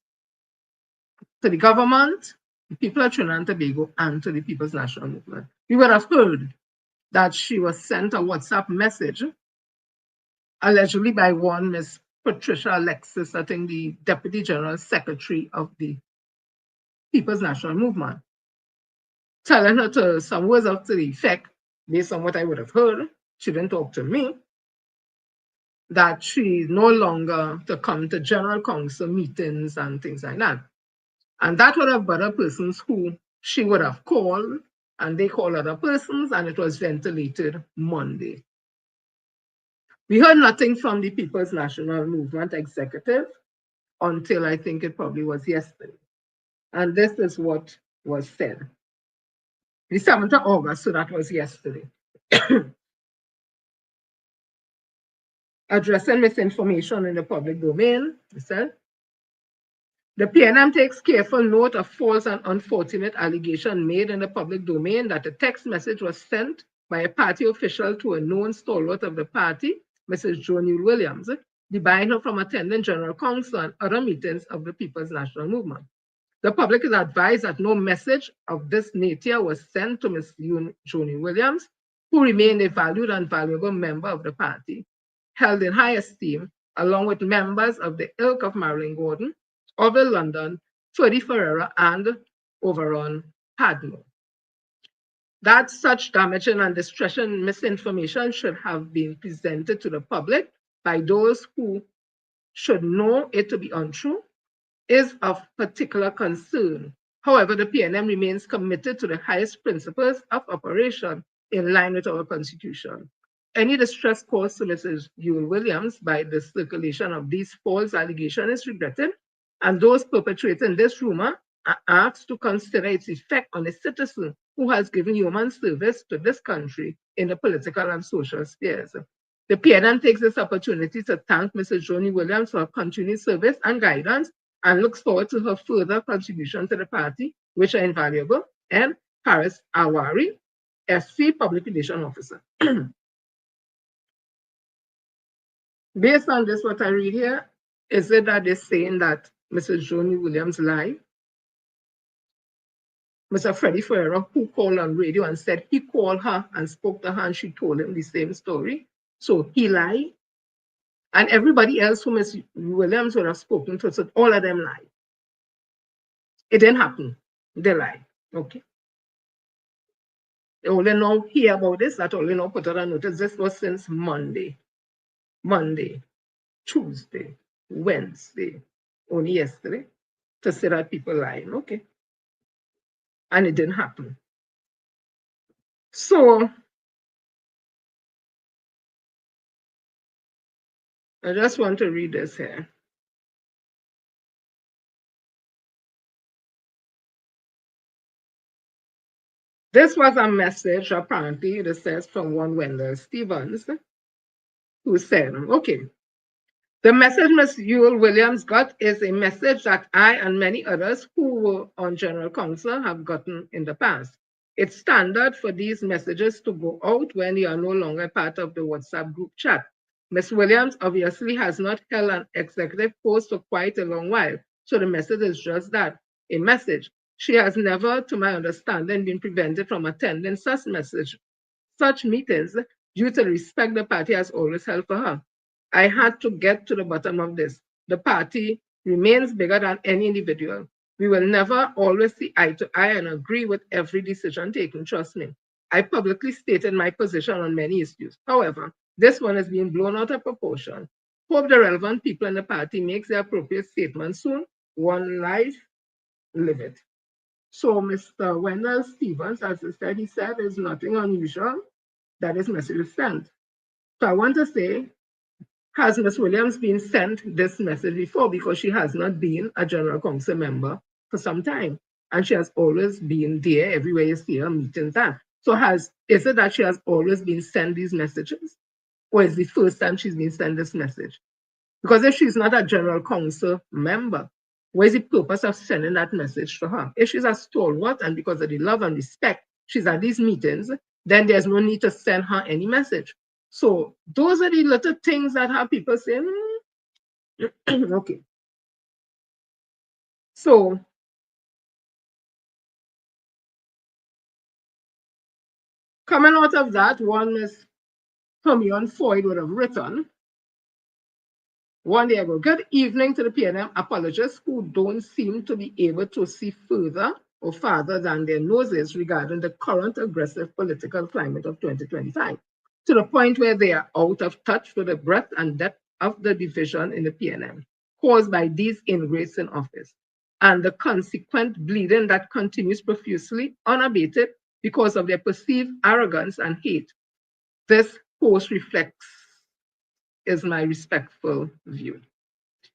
to the government, the people of Trinidad and Tobago, and to the People's National Movement. We would have heard that she was sent a WhatsApp message, allegedly by one Miss Patricia Alexis, I think the Deputy General Secretary of the People's National Movement, telling her to some words of to the effect, based on what I would have heard, she didn't talk to me, that she's no longer to come to General Council meetings and things like that. And that would have been other persons who she would have called, and they called other persons, and it was ventilated Monday. We heard nothing from the People's National Movement executive until I think it probably was yesterday. And this is what was said. The 7th of August, so that was yesterday. Addressing misinformation in the public domain, he said, the PNM takes careful note of false and unfortunate allegation made in the public domain that a text message was sent by a party official to a known stalwart of the party, Mrs. Joan Williams, debarring her from attending General Council and other meetings of the People's National Movement. The public is advised that no message of this nature was sent to Ms. Joan Williams, who remained a valued and valuable member of the party, held in high esteem, along with members of the ilk of Marilyn Gordon, Orville London, Freddie Ferreira, and Overon Padmo. That such damaging and distressing misinformation should have been presented to the public by those who should know it to be untrue is of particular concern. However, the PNM remains committed to the highest principles of operation in line with our Constitution. Any distress caused to Mrs. Yule Williams by the circulation of these false allegations is regretted, and those perpetrating this rumor are asked to consider its effect on a citizen who has given human service to this country in the political and social spheres. The PNM takes this opportunity to thank Mrs. Joan Williams for her continued service and guidance and looks forward to her further contribution to the party, which are invaluable. And Paris Awari, SC Public Relations Officer. Based on this, what I read here, is it that they're saying that Mrs. Joan Williams lied? Mr. Freddie Ferreira, who called on radio and said he called her and spoke to her and she told him the same story. So he lied. And everybody else who Ms. Williams would have spoken to said all of them lied. It didn't happen. They lied. Okay. They only now hear about this, that only now put out a notice. This was since Monday, Tuesday, Wednesday, only yesterday, to say that people lying. Okay. And it didn't happen. So I just want to read this here. This was a message, apparently, it says from one Wendell Stevens, who said, okay, The message Ms. Yule Williams got is a message that I and many others who were on General Counsel have gotten in the past. It's standard for these messages to go out when you are no longer part of the WhatsApp group chat. Ms. Williams obviously has not held an executive post for quite a long while, so the message is just that, a message. She has never, to my understanding, been prevented from attending such meetings due to the respect the party has always held for her. I had to get to the bottom of this. The party remains bigger than any individual. We will never always see eye to eye and agree with every decision taken, trust me. I publicly stated my position on many issues. However, this one is being blown out of proportion. Hope the relevant people in the party makes the appropriate statement soon. One life, live it. So Mr. Wendell Stevens, as I said, he said there's nothing unusual that his message is sent. So I want to say, has Ms. Williams been sent this message before? Because she has not been a General Council member for some time. And she has always been there everywhere you see her meetings at. So is it that she has always been sent these messages? Or is the first time she's been sent this message? Because if she's not a General Council member, what is the purpose of sending that message to her? If she's a stalwart and because of the love and respect she's at these meetings, then there's no need to send her any message. So those are the little things that have people saying, okay. So coming out of that, one Miss Hermione Floyd would have written one day ago, good evening to the PNM apologists who don't seem to be able to see further or farther than their noses regarding the current aggressive political climate of 2025, to the point where they are out of touch with the breadth and depth of the division in the PNM caused by these ingrates in office and the consequent bleeding that continues profusely unabated because of their perceived arrogance and hate. This post reflects is my respectful view.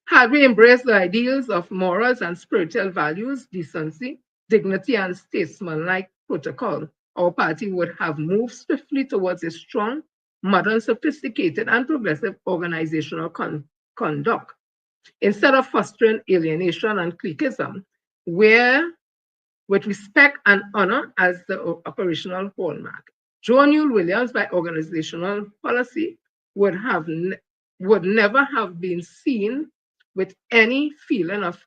Had we embraced the ideals of morals and spiritual values, decency, dignity, and statesmanlike protocol, our party would have moved swiftly towards a strong, modern, sophisticated, and progressive organizational conduct. Instead of fostering alienation and cliquism, where with respect and honor as the operational hallmark. Joan Yule Williams, by organizational policy, would never have been seen with any feeling of,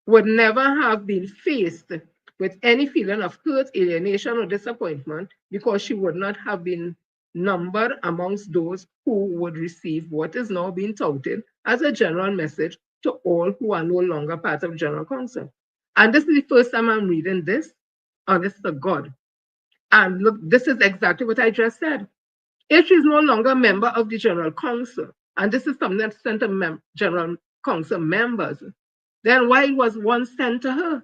would never have been faced with any feeling of hurt, alienation, or disappointment because she would not have been numbered amongst those who would receive what is now being touted as a general message to all who are no longer part of General Council. And this is the first time I'm reading this, honest to God. And look, this is exactly what I just said. If she's no longer a member of the General Council, and this is something that's sent to General Council members, then why was one sent to her?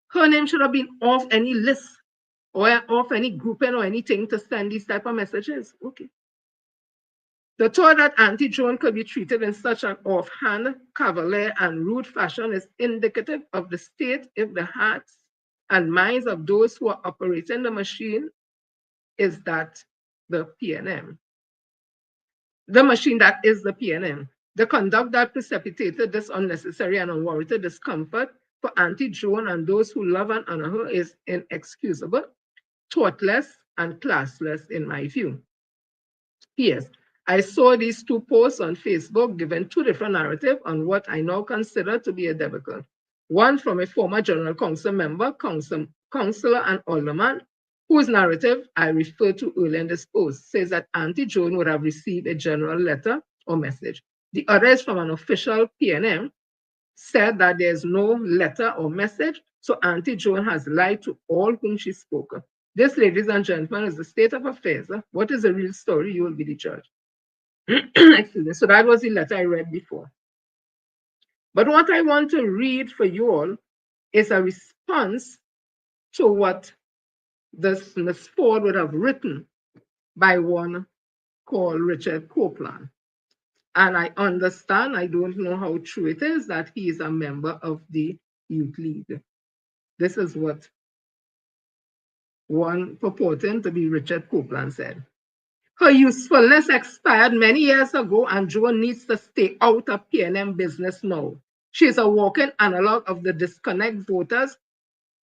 Her name should have been off any list or off any grouping or anything to send these type of messages. Okay. The thought that Auntie Joan could be treated in such an offhand, cavalier, and rude fashion is indicative of the state if the hearts and minds of those who are operating the machine is that the PNM. The machine that is the PNM. The conduct that precipitated this unnecessary and unwarranted discomfort for Auntie Joan and those who love and honor her is inexcusable, thoughtless, and classless in my view. Yes, I saw these two posts on Facebook giving two different narratives on what I now consider to be a debacle. One from a former General Council member, councillor and alderman, whose narrative I referred to earlier in this post, says that Auntie Joan would have received a general letter or message. The other is from an official PNM, said that there's no letter or message, so Auntie Joan has lied to all whom she spoke. This, ladies and gentlemen, is the state of affairs. What is the real story? You will be the judge. Excuse me. So that was the letter I read before. But what I want to read for you all is a response to what this Ms. Ford would have written by one called Richard Copeland. And I understand, I don't know how true it is, that he is a member of the Youth League. This is what one purporting to be Richard Copeland said. Her usefulness expired many years ago, and Joe needs to stay out of PNM business now. She is a walking analog of the disconnect voters.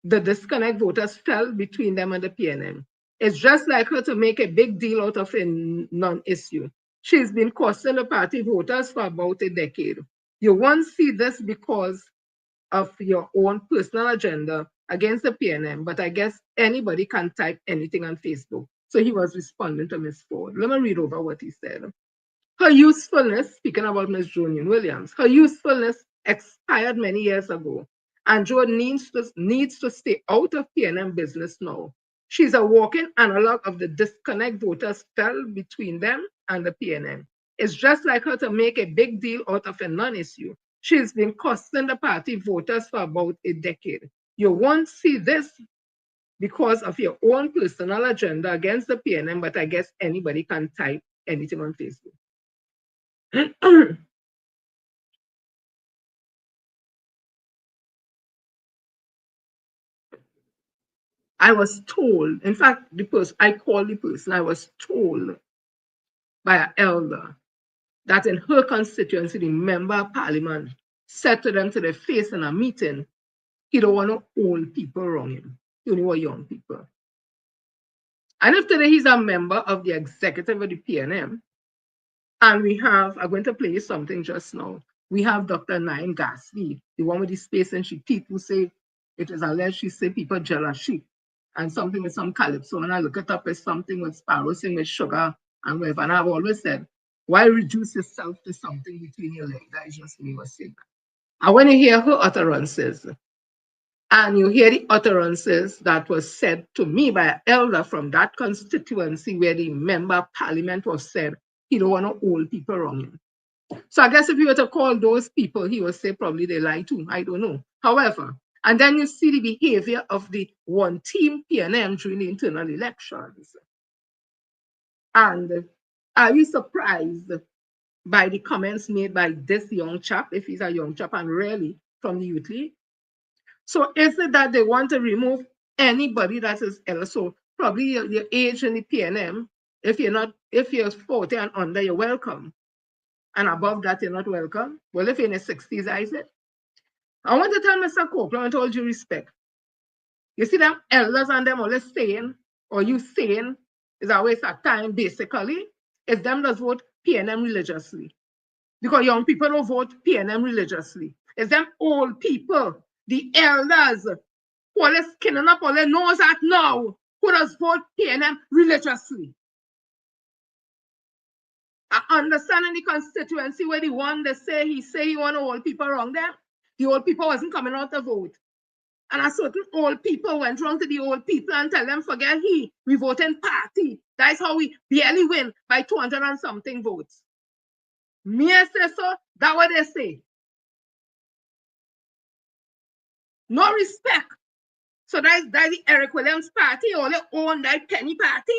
The disconnect voters fell between them and the PNM. It's just like her to make a big deal out of a non-issue. She's been costing the party voters for about a decade. You won't see this because of your own personal agenda against the PNM, but I guess anybody can type anything on Facebook. So he was responding to Ms. Ford. Let me read over what he said. Her usefulness, speaking about Ms. Jonian Williams, her usefulness expired many years ago, and Jo needs to stay out of PNM business now. She's a walking analog of the disconnect voters fell between them and the PNM. It's just like her to make a big deal out of a non-issue. She's been costing the party voters for about a decade. You won't see this because of your own personal agenda against the PNM, but I guess anybody can type anything on Facebook. I was told, in fact, I called the person, I was told by an elder that in her constituency, the member of parliament said to them to their face in a meeting, he don't want no old people around him. He only want young people. And if today he's a member of the executive of the PNM, and we have, I'm going to play you something just now. We have Dr. Naim Gasly, the one with the space and she teeth who say it is alleged she say people jealous sheep. And something with some calypso, and I look it up as something with sparrow sing with sugar and whatever. And I've always said, why reduce yourself to something between your legs? That is just me was saying that. And when you hear her utterances, and you hear the utterances that was said to me by an elder from that constituency where the member of parliament was said, he don't want no old people around him. So I guess if you were to call those people, he would say probably they lie too. I don't know. However, and then you see the behavior of the one team PNM during the internal elections. And are you surprised by the comments made by this young chap, if he's a young chap and really from the youth league? So is it that they want to remove anybody that is elder? So probably your age in the PNM, if you're 40 and under, you're welcome. And above that, you're not welcome. Well, if you're in the 60s, I said. I want to tell Mr. Copeland, with all due respect, you see them elders and them always saying, or you saying, is a waste of time, basically, is them that vote PNM religiously. Because young people don't vote PNM religiously. It's them old people, the elders, who are skinning up all their nose at now, who does vote PNM religiously. I understand in the constituency where the one they say he want old people around there. The old people wasn't coming out to vote. And a certain old people went round to the old people and tell them, forget we vote in party. That's how we barely win by 200 and something votes. Me say so, that's what they say. No respect. So that's the Eric Williams party, all they own that penny party.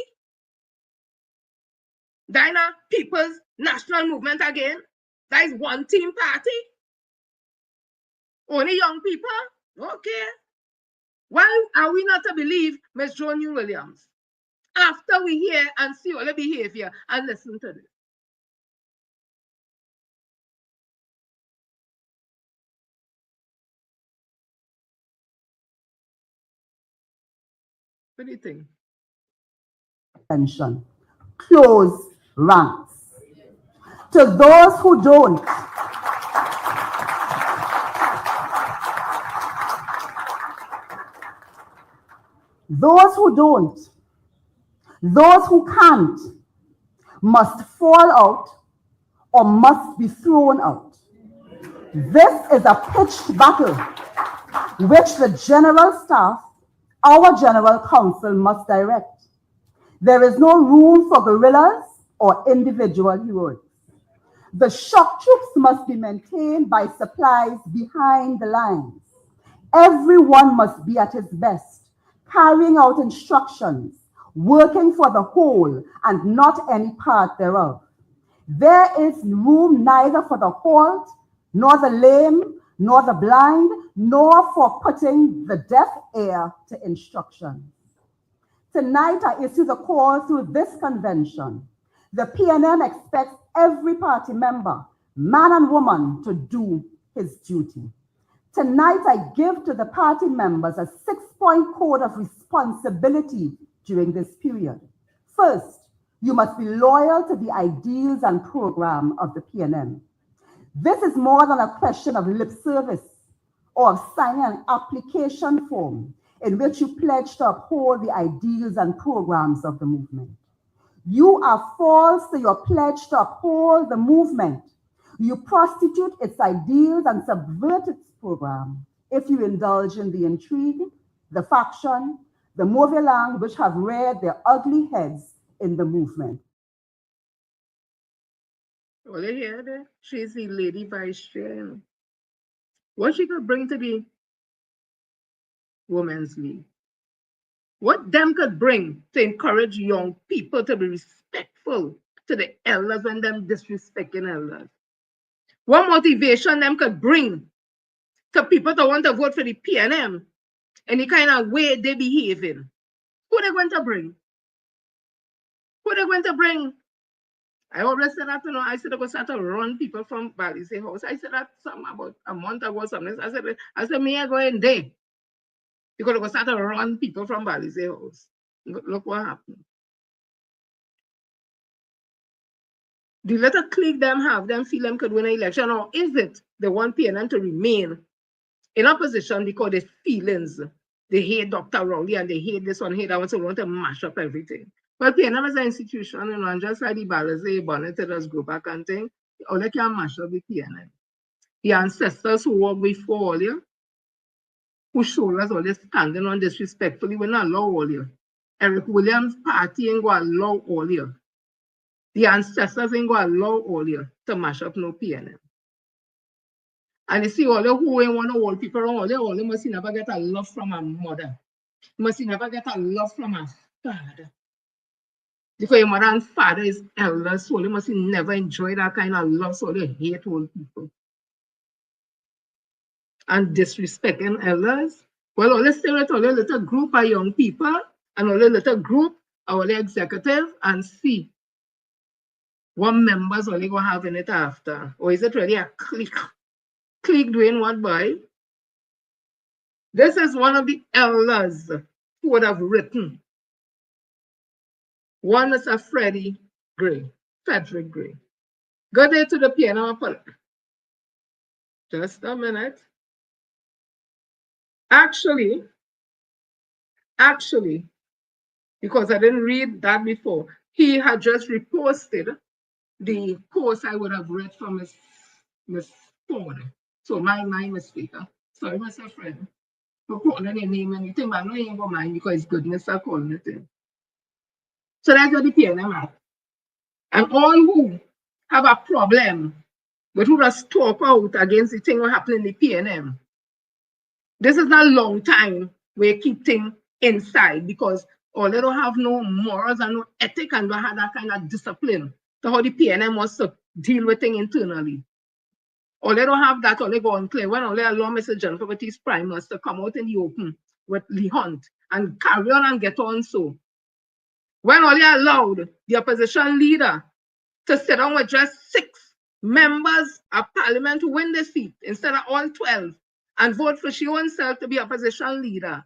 That's not People's National Movement again. That is one team party. Only young people? Okay. Why are we not to believe Ms. Jonian Williams? After we hear and see all the behavior and listen to this. What do you think? Attention. Close ranks. To those who don't, those who can't, must fall out or must be thrown out. This is a pitched battle which the General Staff, our General Council, must direct. There is no room for guerrillas or individual heroes. The shock troops must be maintained by supplies behind the lines. Everyone must be at his best, carrying out instructions, working for the whole and not any part thereof. There is room neither for the halt, nor the lame, nor the blind, nor for putting the deaf ear to instruction. Tonight I issue the call through this convention The PNM expects every party member, man and woman, to do his duty. Tonight, I give to the party members a 6-point code of responsibility during this period. First, you must be loyal to the ideals and program of the PNM. This is more than a question of lip service or of signing an application form in which you pledge to uphold the ideals and programs of the movement. You are false to your pledge to uphold the movement. You prostitute its ideals and subvert its program if you indulge in the intrigue, the faction, the mauvais langue which have reared their ugly heads in the movement. Well, you hear that? She's the lady vice chair. What she could bring to the Women's League? What them could bring to encourage young people to be respectful to the elders when them disrespecting elders? What motivation them could bring to people to want to vote for the PNM and the kind of way they behaving? Who they going to bring? Who they going to bring? I always said that, you know, I said I was start to run people from Balisay House. I said that some about a month ago, something. I said, me I go in there. Because I was start to run people from Balisay House. Look what happened. The little clique them have, them feel them could win an election, or is it they want PNM to remain in opposition because their feelings, they hate Dr. Rowley and they hate this one, hate that one, so they want to mash up everything. Well, PNM is an institution, you know, and just like the Balisay bonnet, just go back and think, all they can mash up the PNM. The ancestors who walked before all you, who showed us all this standing on disrespectfully, will not allow all you. Eric Williams' party ain't going to allow all you. The ancestors ain't going to allow all you to mash up no PNM. And you see, all the who ain't want to hold people around, all they must never get a love from a mother. Must never get a love from a father. Because your mother and father is elders, so they must never enjoy that kind of love, so they hate old people. And disrespecting elders. Well, all they stay with all the little group of young people and all the little group, all the executive, and see what members are they going to have in it after. Or is it really a clique? Clique doing what, boy? This is one of the elders who would have written. One is a Frederick Gray. Go there to the piano. Just a minute. Actually, because I didn't read that before, he had just reposted the post I would have read from Miss Ford. So my mistake. Sorry, Mr. Fred. For calling your name and anything, but I know you ain't gonna mind because it's goodness I calling it in. So that's what the PNM have. And all who have a problem but who just talk out against the thing what happened in the PNM. This is not a long time we keep things inside because all they don't have no morals and no ethic and don't have that kind of discipline to how the PNM wants to deal with things internally. Or they don't have that, or they go unclear. When only allow Mr. Jennifer Baptiste Primus to come out in the open with Lee Hunt and carry on and get on so. When only allowed the opposition leader to sit down with just 6 members of parliament to win the seat instead of all 12 and vote for she ownself to be opposition leader.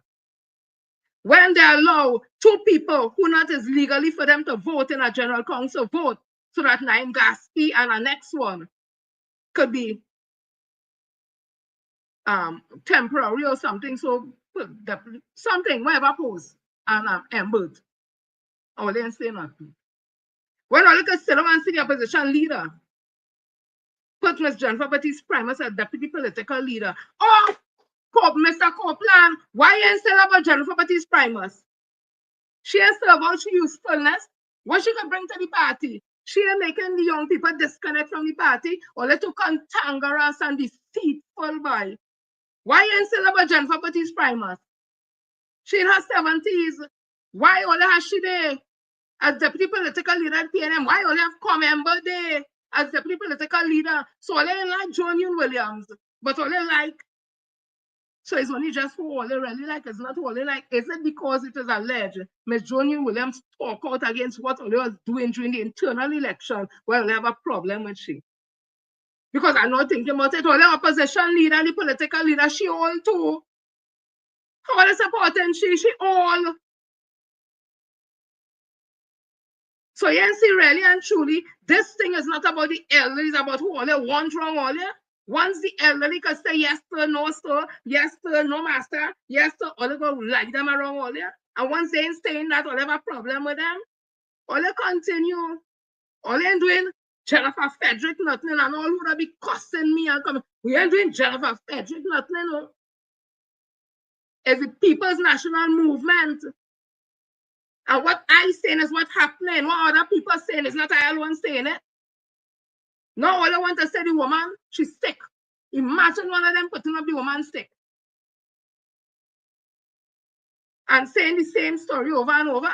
When they allow 2 people who not is legally for them to vote in a general council vote so that Naim Gaspi and the next one could be temporary or something, so something, whatever pose, and Embert. All they say nothing. When I look at sit down and see the opposition leader, put Ms. Jennifer Baptiste Primus as deputy political leader. Oh, Mr. Copeland, why ain't still about Jennifer Baptiste Primus? She ain't still about she usefulness. What she can bring to the party? She ain't making the young people disconnect from the party or let to cantankerous and deceitful by. Why ain't still about Jennifer Baptiste Primus? She in her 70s. Why only has she there as deputy political leader at PNM? Why only have come member there as deputy political leader? So only like John Williams, but only like So it's only just who all they really like. It's not all they like. Is it because it is alleged Ms. Joni Williams spoke out against what Ole was doing during the internal election? Well, they have a problem with she. Because I'm not thinking about it. All the opposition leader, the political leader, she all too. How are they supporting she all? So yes, really and truly, this thing is not about the elderly, it's about who all they want wrong all there. Once the elderly can say yes sir, no sir, yes sir, no master, yes sir, all they go like them around all there. And once they ain't saying that, all they have a problem with them, all they continue. All they ain't doing Jennifer Frederick nothing, and all would be cussing me and coming. We ain't doing Jennifer Frederick nothing, no. It's the People's National Movement. And what I saying is what's happening. What other people saying is not I alone saying it. No, all I want to say the woman, she's sick. Imagine one of them putting up the woman sick. And saying the same story over and over.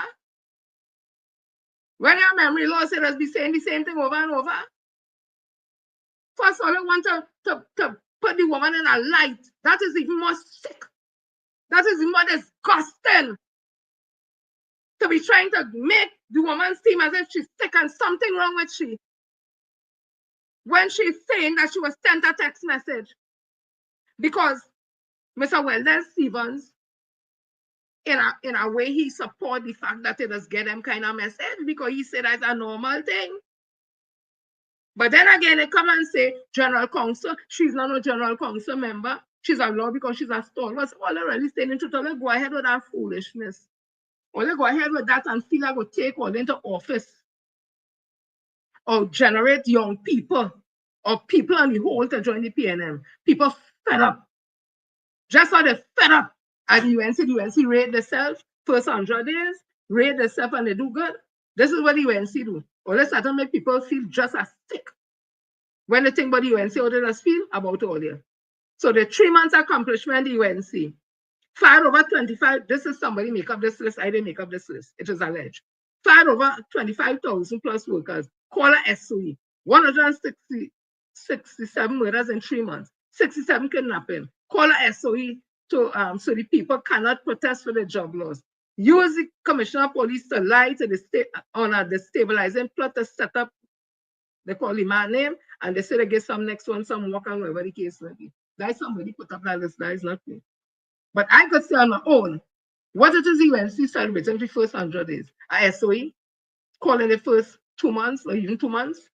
When your memory loss, it has be saying the same thing over and over. First, all I want to put the woman in a light. That is even more sick. That is even more disgusting. To be trying to make the woman seem as if she's sick and something wrong with she. When she's saying that she was sent a text message. Because Mr. Weldon Stevens, in a way, he support the fact that it does get them kind of message because he said that's a normal thing. But then again, they come and say, General Counsel, she's not a General Counsel member. She's a law because she's a stalwart. All they're really saying in truth, let's go ahead with that foolishness. Or let's go ahead with that and feel like we'll take all into office. Or generate young people. Or people on the whole to join the PNM. People fed up. Just how they fed up at the UNC raid themselves, first 100 days, raid themselves and they do good. This is what the UNC do. All this to make people feel just as sick. When they think about the UNC, how they just feel about all there. So the 3 months accomplishment, the UNC, fired over 25, this is somebody make up this list, I didn't make up this list, it is alleged. Fired over 25,000 plus workers, call a SOE, 167 murders in 3 months, 67 kidnapping, call a SOE to so the people cannot protest for the job loss. Use the Commissioner of Police to lie to the state on a destabilizing plot to set up, they call him my name, and they say they get some next one, some work and whatever the case may be. That is somebody put up that list, that is not me. But I could say on my own, what it is UNC celebrating the first 100 days. A SOE, calling the first 2 months or even 2 months,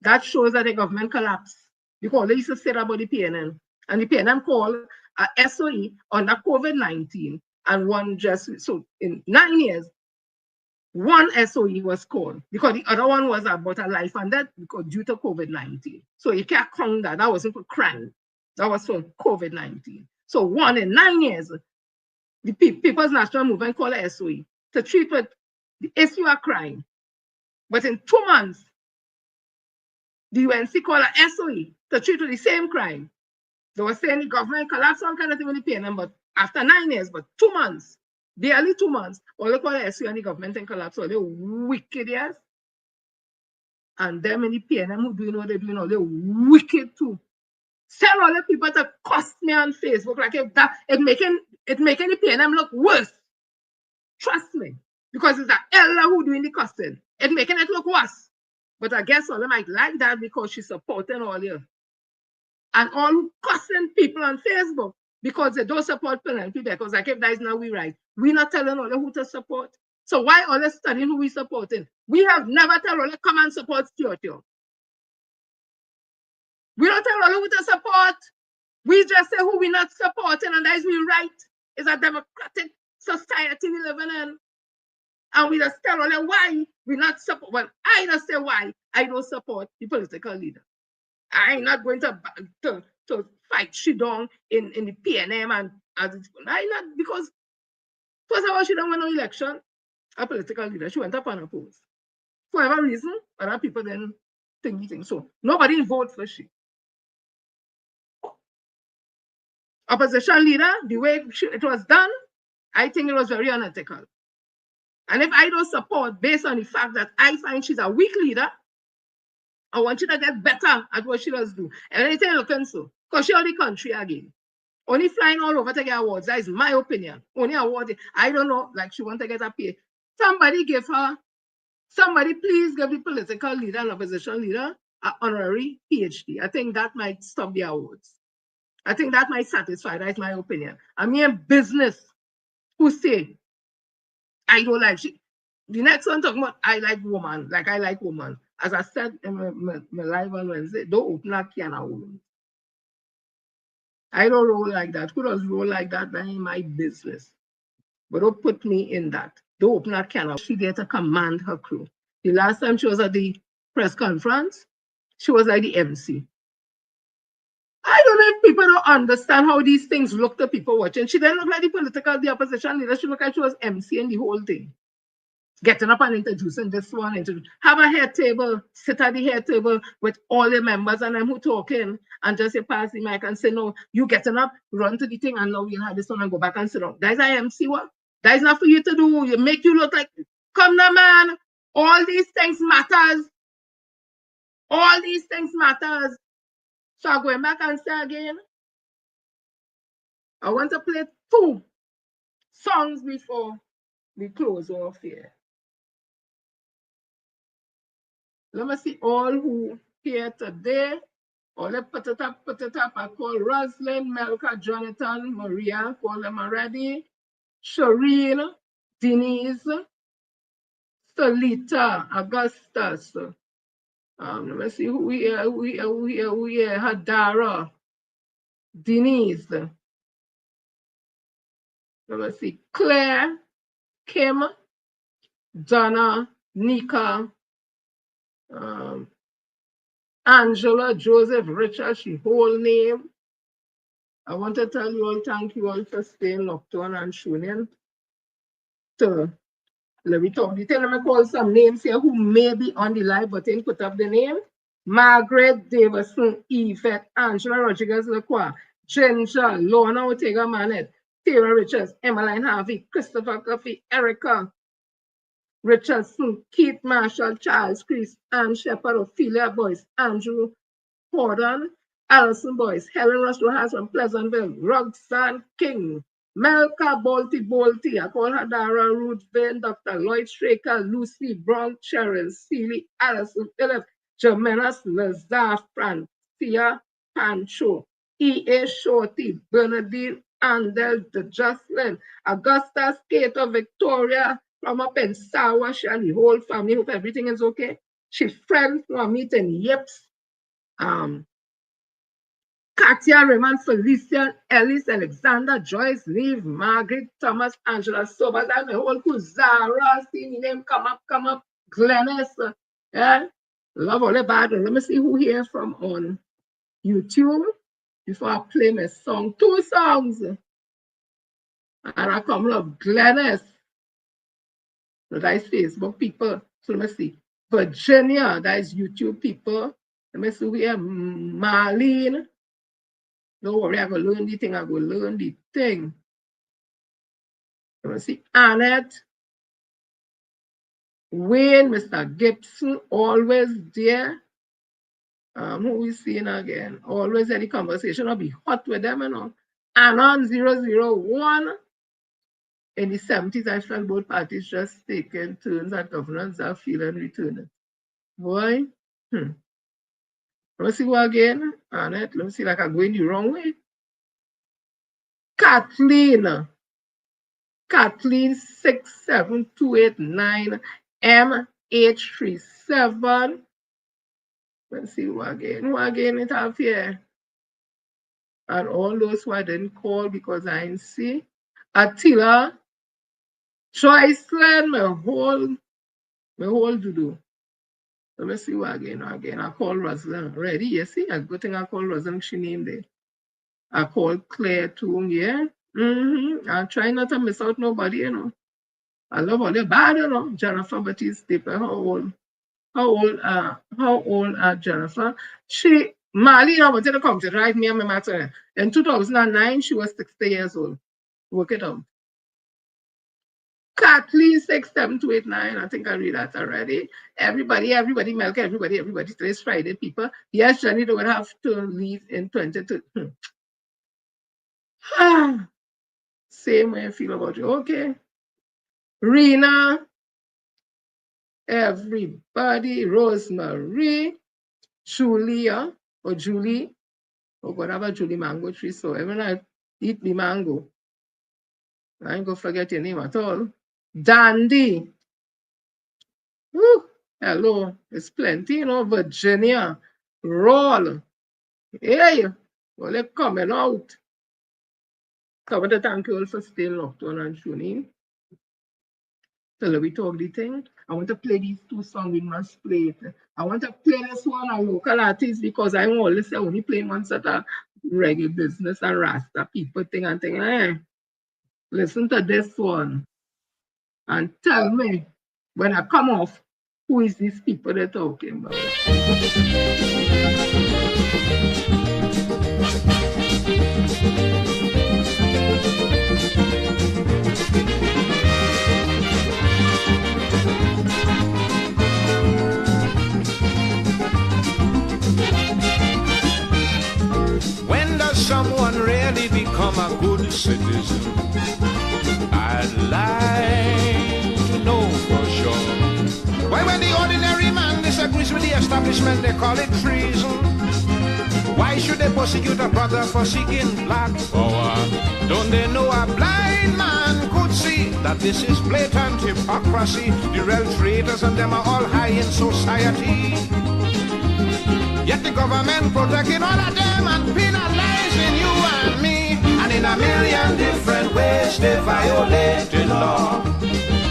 that shows that the government collapsed. Because they used to say about the PNM. And the PNM called a SOE under COVID-19 and one just, so in 9 years, one SOE was called because the other one was about a life and death because due to COVID-19. So you can't count that. That wasn't for crime. That was for COVID-19. So one in 9 years, the People's National Movement called a SOE to treat with the issue of crime. But in 2 months, the UNC called a SOE to treat with the same crime. They were saying the government collapsed, all kind of thing with the PNM, but after 9 years, but 2 months, barely 2 months, all they call a SOE and the government and collapse, all they're wicked, yes. And them in the PNM who doing what they're doing, all they're wicked too. Tell all the people to cuss me on Facebook like if that it making the PNM look worse. Trust me. Because it's the elder who doing the cussing. It making it look worse. But I guess all them might like that because she's supporting all you. And all who cussing people on Facebook because they don't support PNP because like if that is not we right. We're not telling all who to support. So why all they studying who we supporting? We have never tell all come and support Stuart. We don't tell all who to support. We just say who we're not supporting, and that is we right. It's a democratic society we living in. And we just tell all why we not support. Well, I just say why I don't support the political leader. I'm not going to fight she down in the PNM and I not because first of all she don't win no election, a political leader. She went up unopposed. For whatever reason, other people then think. So nobody vote for she. Opposition leader, the way it was done, I think it was very unethical. And if I don't support based on the fact that I find she's a weak leader, I want you to get better at what she does do. And anything looking so, because she on the country again. Only flying all over to get awards. That is my opinion. Only award. I don't know. Like she want to get a pay. Somebody give her. Somebody please give the political leader and opposition leader an honorary PhD. I think that might stop the awards. I think that might satisfy. That's my opinion. I mean, business who say, I don't like she. The next one talking about I like woman, like I like woman. As I said in my live on Wednesday, don't open a can of woman. I don't roll like that. Who does roll like that? That ain't my business. But don't put me in that. Don't open a can of. She there to command her crew. The last time she was at the press conference, she was like the MC. I don't know if people don't understand how these things look to people watching. She didn't look like the opposition leader. She looked like she was MCing the whole thing. Getting up and introducing this one, have a head table, sit at the head table with all the members and them who talking, and just say pass the mic and say, no, you getting up, run to the thing, and now we'll have this one and go back and sit down. That is a MC what? That is not for you to do. You make you look like, come now, man. All these things matters. All these things matters. So I'm going back and say again, I want to play 2 songs before we close off here. Let me see all who here today. All the put it up. I call Rosalind, Melka, Jonathan, Maria, call them already. Shireen, Denise, Solita, Augustus. Let me see who here. Hadara, Denise. Let me see. Claire, Kim, Donna, Nika, Angela, Joseph, Richard, she whole name. I want to tell you all, thank you all for staying locked on and tuning to let me talk. Let me call some names here who may be on the live, but didn't put up the name. Margaret Davison, Yvette, Angela Rodriguez Lacroix, Ginger, Lorna Ortega Manet, Tara Richards, Emmeline Harvey, Christopher Coffey, Erica Richardson, Keith Marshall, Charles Chris, Ann Shepard, Ophelia Boyce, Andrew Gordon, Alison Boyce, Helen Russell has from Pleasantville, Roxanne King, Melka Bolty, I call her Dara Ruth Vane, Dr. Lloyd Straker, Lucy Brown, Cheryl, Seeley, Alison Phillips, Jermenas Lazar, Francia Pancho, E.A. Shorty, Bernadine Andel, Jocelyn, Augusta Skater, Victoria, from up in Sawash and the whole family. Hope everything is okay. She's friends from meeting Yips. Katia, Raymond, Felicia, Ellis, Alexander, Joyce, Neve, Margaret, Thomas, Angela, Sobas, and the whole crew. Zara, see me name come up. Glennis, yeah. Love all the bad. Let me see who here from on YouTube before I play my song. 2 songs. And I come love Glennis. That is Facebook people. So let me see. Virginia, that is YouTube people. Let me see who here. Marlene. Don't worry, I go learn the thing. Let me see. Annette, Wayne, Mr. Gibson, always there. Who we seeing again? Always any conversation. I'll be hot with them, you know. Anon 001. In the 70s, I felt both parties just taking turns at governance are feeling returning. Boy. Let me see who again. Annette, let me see like I'm going the wrong way. Kathleen 67289 M837. Let's see who again it have here. And all those who I didn't call because I didn't see. Attila, Joycelyn, my whole to-do. Let me see who again. I call Rosalind. Ready? You see? A good thing I call Rosalind, she named it. I call Claire too, yeah. I try not to miss out nobody, you know. I love all the bad, you know. Jennifer Batiste, how old Jennifer? Marlene wanted to come to drive me and my matter. In 2009, she was 60 years old. Work it out. Kathleen 67289. I think I read that already. Everybody, Melka, everybody. Today's Friday, people. Yes, Jenny, they will have to leave in 22. Same way I feel about you. Okay. Rena, everybody, Rosemary, Julia, or Julie, or whatever Julie mango tree. So every night eat the mango. I ain't gonna forget your name at all. Dandy. Woo. Hello. It's plenty, you know. Virginia. Roll. Hey. Well, they're coming out. Cover the thank you all for staying locked on and tuning. Till we talk the thing. I want to play these two songs we must play it. I want to play this one a local artist because I always say only playing one set of reggae business and Rasta people thing and thing. Hey, listen to this one and tell me when I come off who is these people they're talking about. When does someone really become a good citizen? I'd like to know for sure. Why when the ordinary man disagrees with the establishment, they call it treason? Why should they persecute a brother for seeking black power? Don't they know a blind man could see that this is blatant hypocrisy? The real traitors and them are all high in society. Yet the government protecting all of them and penalizing you and me. And in a million different ways they violate the law.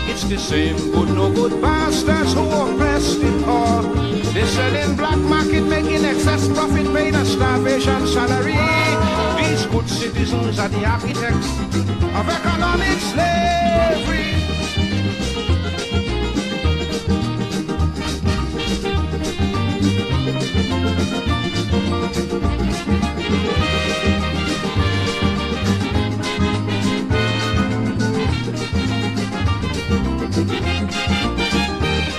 It's the same good no good bastards who oppress the poor. They sell in black market making excess profit paying a starvation salary. These good citizens are the architects of economic slavery.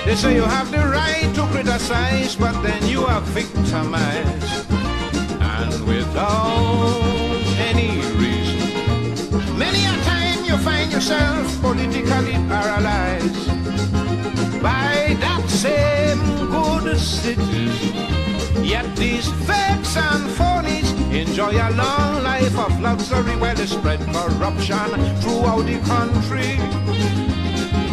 They say you have the right to criticize, but then you are victimized, and without any reason. Many a time you find yourself politically paralyzed by that same good citizen. Yet these fakes and phonies enjoy a long life of luxury while they spread corruption throughout the country.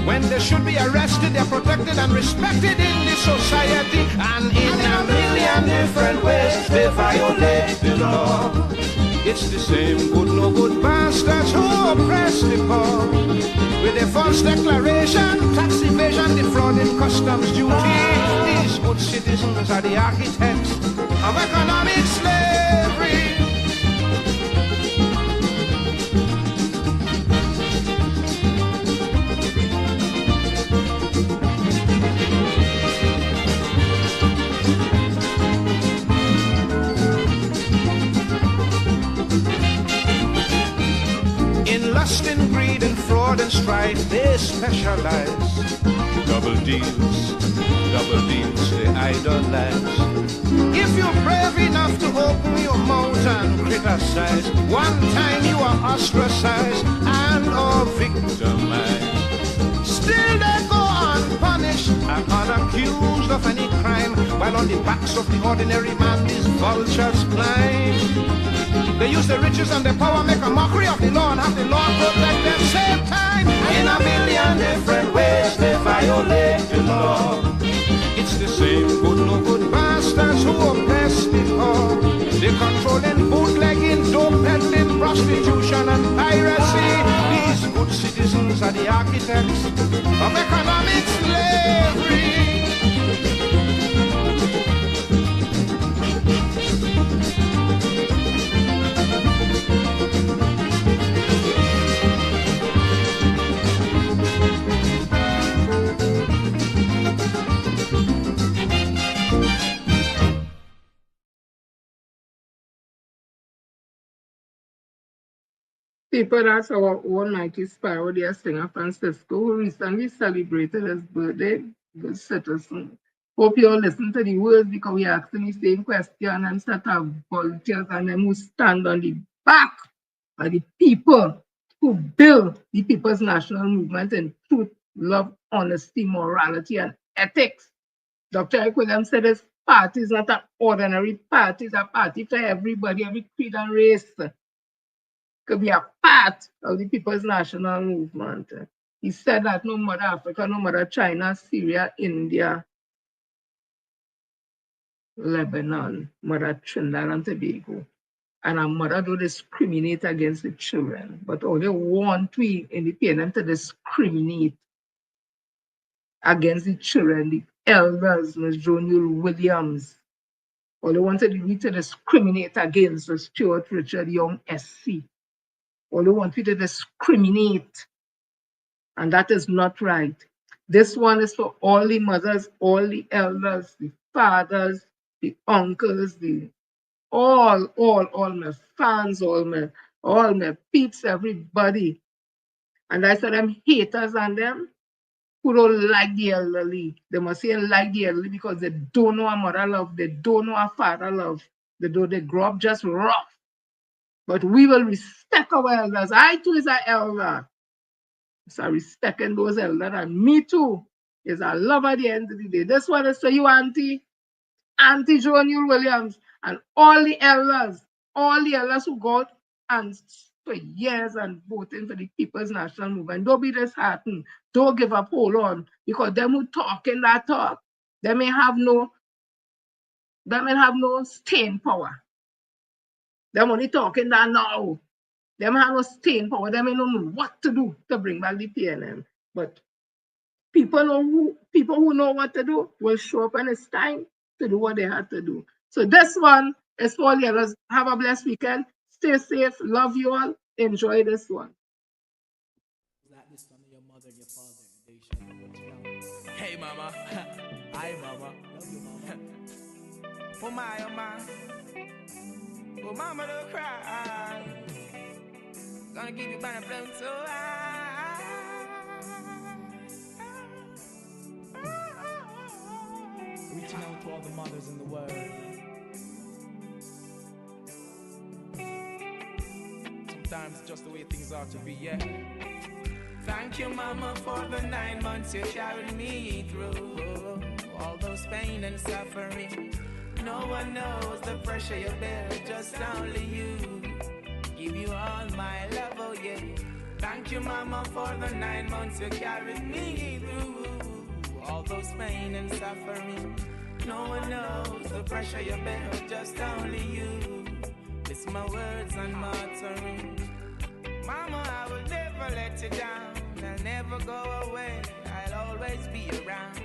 When they should be arrested, they're protected and respected in the society. And in a million different ways, they violate the law. It's the same good no good bastards who oppress the poor. With a false declaration, tax evasion, defrauding customs duty. These good citizens are the architects of economic slavery. Lust and greed and fraud and strife, they specialize. Double deals, they idolize. If you're brave enough to open your mouth and criticize, one time you are ostracized and or victimized. Still they go unpunished and unaccused of any crime, while on the backs of the ordinary man these vultures climb. They use the riches and the power, make a mockery of the law and have the law protect them same time. In a million different ways they violate the law. It's the same good no good bastards who oppress the poor. They controlling bootlegging, dope peddling, prostitution and piracy. These good citizens are the architects of economic slavery. People, that's our own Mikey Sparrow, the singer Francisco, who recently celebrated his birthday. Good citizen. Hope you all listen to the words because we asking the same question and set of vultures and them who stand on the back are the people who build the People's National Movement in truth, love, honesty, morality, and ethics. Dr. Eric Williams said this party is not an ordinary party, it's a party for everybody, every creed and race could be a part of the People's National Movement. He said that no matter Africa, no matter China, Syria, India, Lebanon, mother Trinidad and Tobago, and our mother don't discriminate against the children, but all they want we independent to discriminate against the children, the elders, Ms. Joan Williams. All they wanted to discriminate against was Stuart Richard Young SC. All they want to discriminate, and that is not right. This one is for all the mothers, all the elders, the fathers, the uncles, all my fans, all my peeps, everybody. And I said them haters and them who don't like the elderly. They must say like the elderly because they don't know a mother love, they don't know a father love. They grow up just rough. But we will respect our elders. I too is an elder. So respecting those elders, and me too is a love at the end of the day. This one is for you, Auntie Joan Williams, and all the elders who got and for years and voting for the People's National Movement. Don't be disheartened. Don't give up, hold on. Because them who talking that talk, they may have no staying power. Them only talking that now. Them have no staying power. They may not know what to do to bring back the PNM. But people who know what to do will show up when it's time to do what they have to do. So this one is for all the others. Have a blessed weekend. Stay safe. Love you all. Enjoy this one. Hey mama, hi mama. Oh my, oh mama don't cry. Gonna give you banana flown so high. Reaching out to all the mothers in the world. Sometimes it's just the way things are to be, yeah. Thank you, mama, for the 9 months you carried me through. All those pain and suffering. No one knows the pressure you bear, just only you. Give you all my love, oh yeah. Thank you, mama, for the 9 months you carried me through. All those pain and suffering. No one knows the pressure you bear, just only you. It's my words and my utterance. Mama, I will never let you down. I'll never go away. I'll always be around.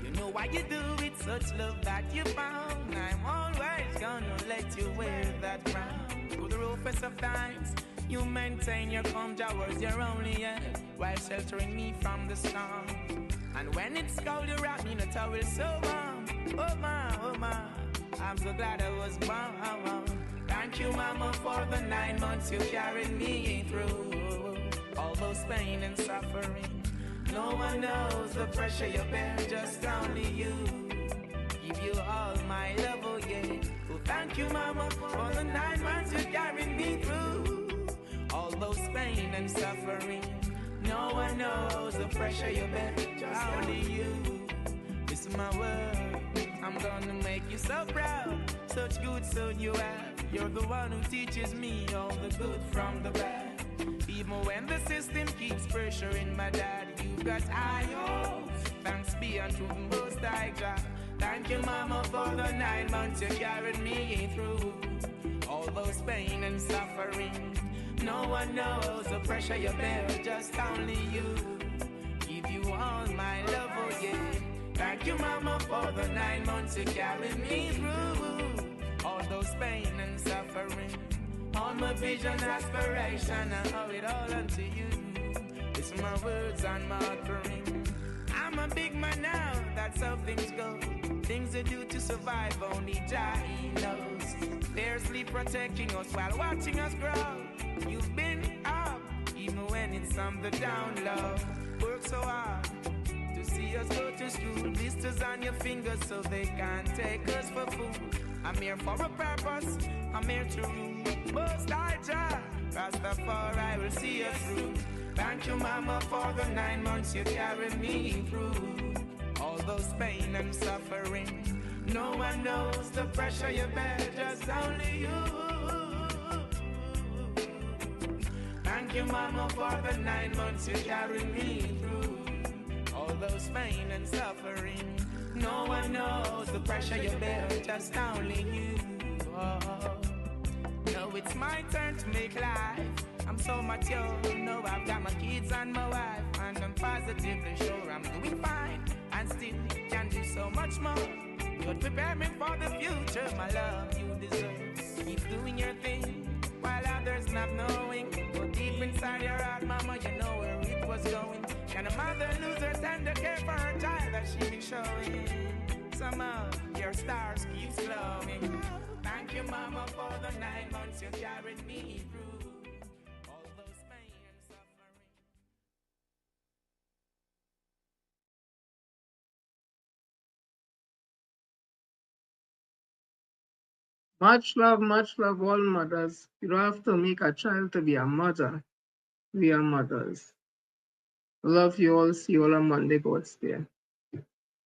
You know why you do it, such love that you found. I'm always gonna let you wear that crown. Through the roughest of times, you maintain your calm towers, your only end, while sheltering me from the storm. And when it's cold, you wrap me in a towel so warm. Oh my, I'm so glad I was born. Thank you, mama, for the 9 months you carried me through. All those pain and suffering. No one knows the pressure you bear, just only you. Give you all my love, oh yeah. Oh, thank you, mama, for the 9 months you carried me through. All those pain and suffering. No one knows the pressure you bear, just only you. This is my word. I'm gonna make you so proud. Such good son you have. You're the one who teaches me all the good from the bad. Even when the system keeps pressuring my dad, you've got high hopes. Thanks be unto the Most High God. Thank you, mama, for the 9 months you carried me through. All those pain and suffering. No one knows the pressure you bear, just only you. Give you all my love, oh yeah. Thank you, mama, for the 9 months you carried me through. All those pain and suffering. All my vision, aspiration, I owe it all unto you. It's my words and my offering. I'm a big man now, that's how things go. Things they do to survive, only Jah knows. Fiercely protecting us while watching us grow. You've been up, even when it's on the down low. Work so hard to see us go to school. Blisters on your fingers so they can't take us for food. I'm here for a purpose. I'm here to rule. Most High Jah, Rastafari will see us through. Thank you, Mama, for the 9 months you carried me through. All those pain and suffering. No one knows the pressure you bear, just only you. Thank you, Mama, for the 9 months you carried me through. All those pain and suffering. No one knows the pressure you bear, just only you. Oh. Now it's my turn to make life. I'm so mature, know I've got my kids and my wife, and I'm positively sure I'm doing fine, and still can do so much more. You'd prepare me for the future, my love, you deserve. Keep doing your thing, while others not knowing. Go deep inside your heart, mama, you know where it was going. Can a mother lose her tender care for her child that she been showing? Some of your stars keep glowing. Thank you, mama, for the 9 months you carried me through. All those pain and suffering. Much love, all mothers. You don't have to make a child to be a mother. We are mothers. Love you all. See you all on Monday, God's Day.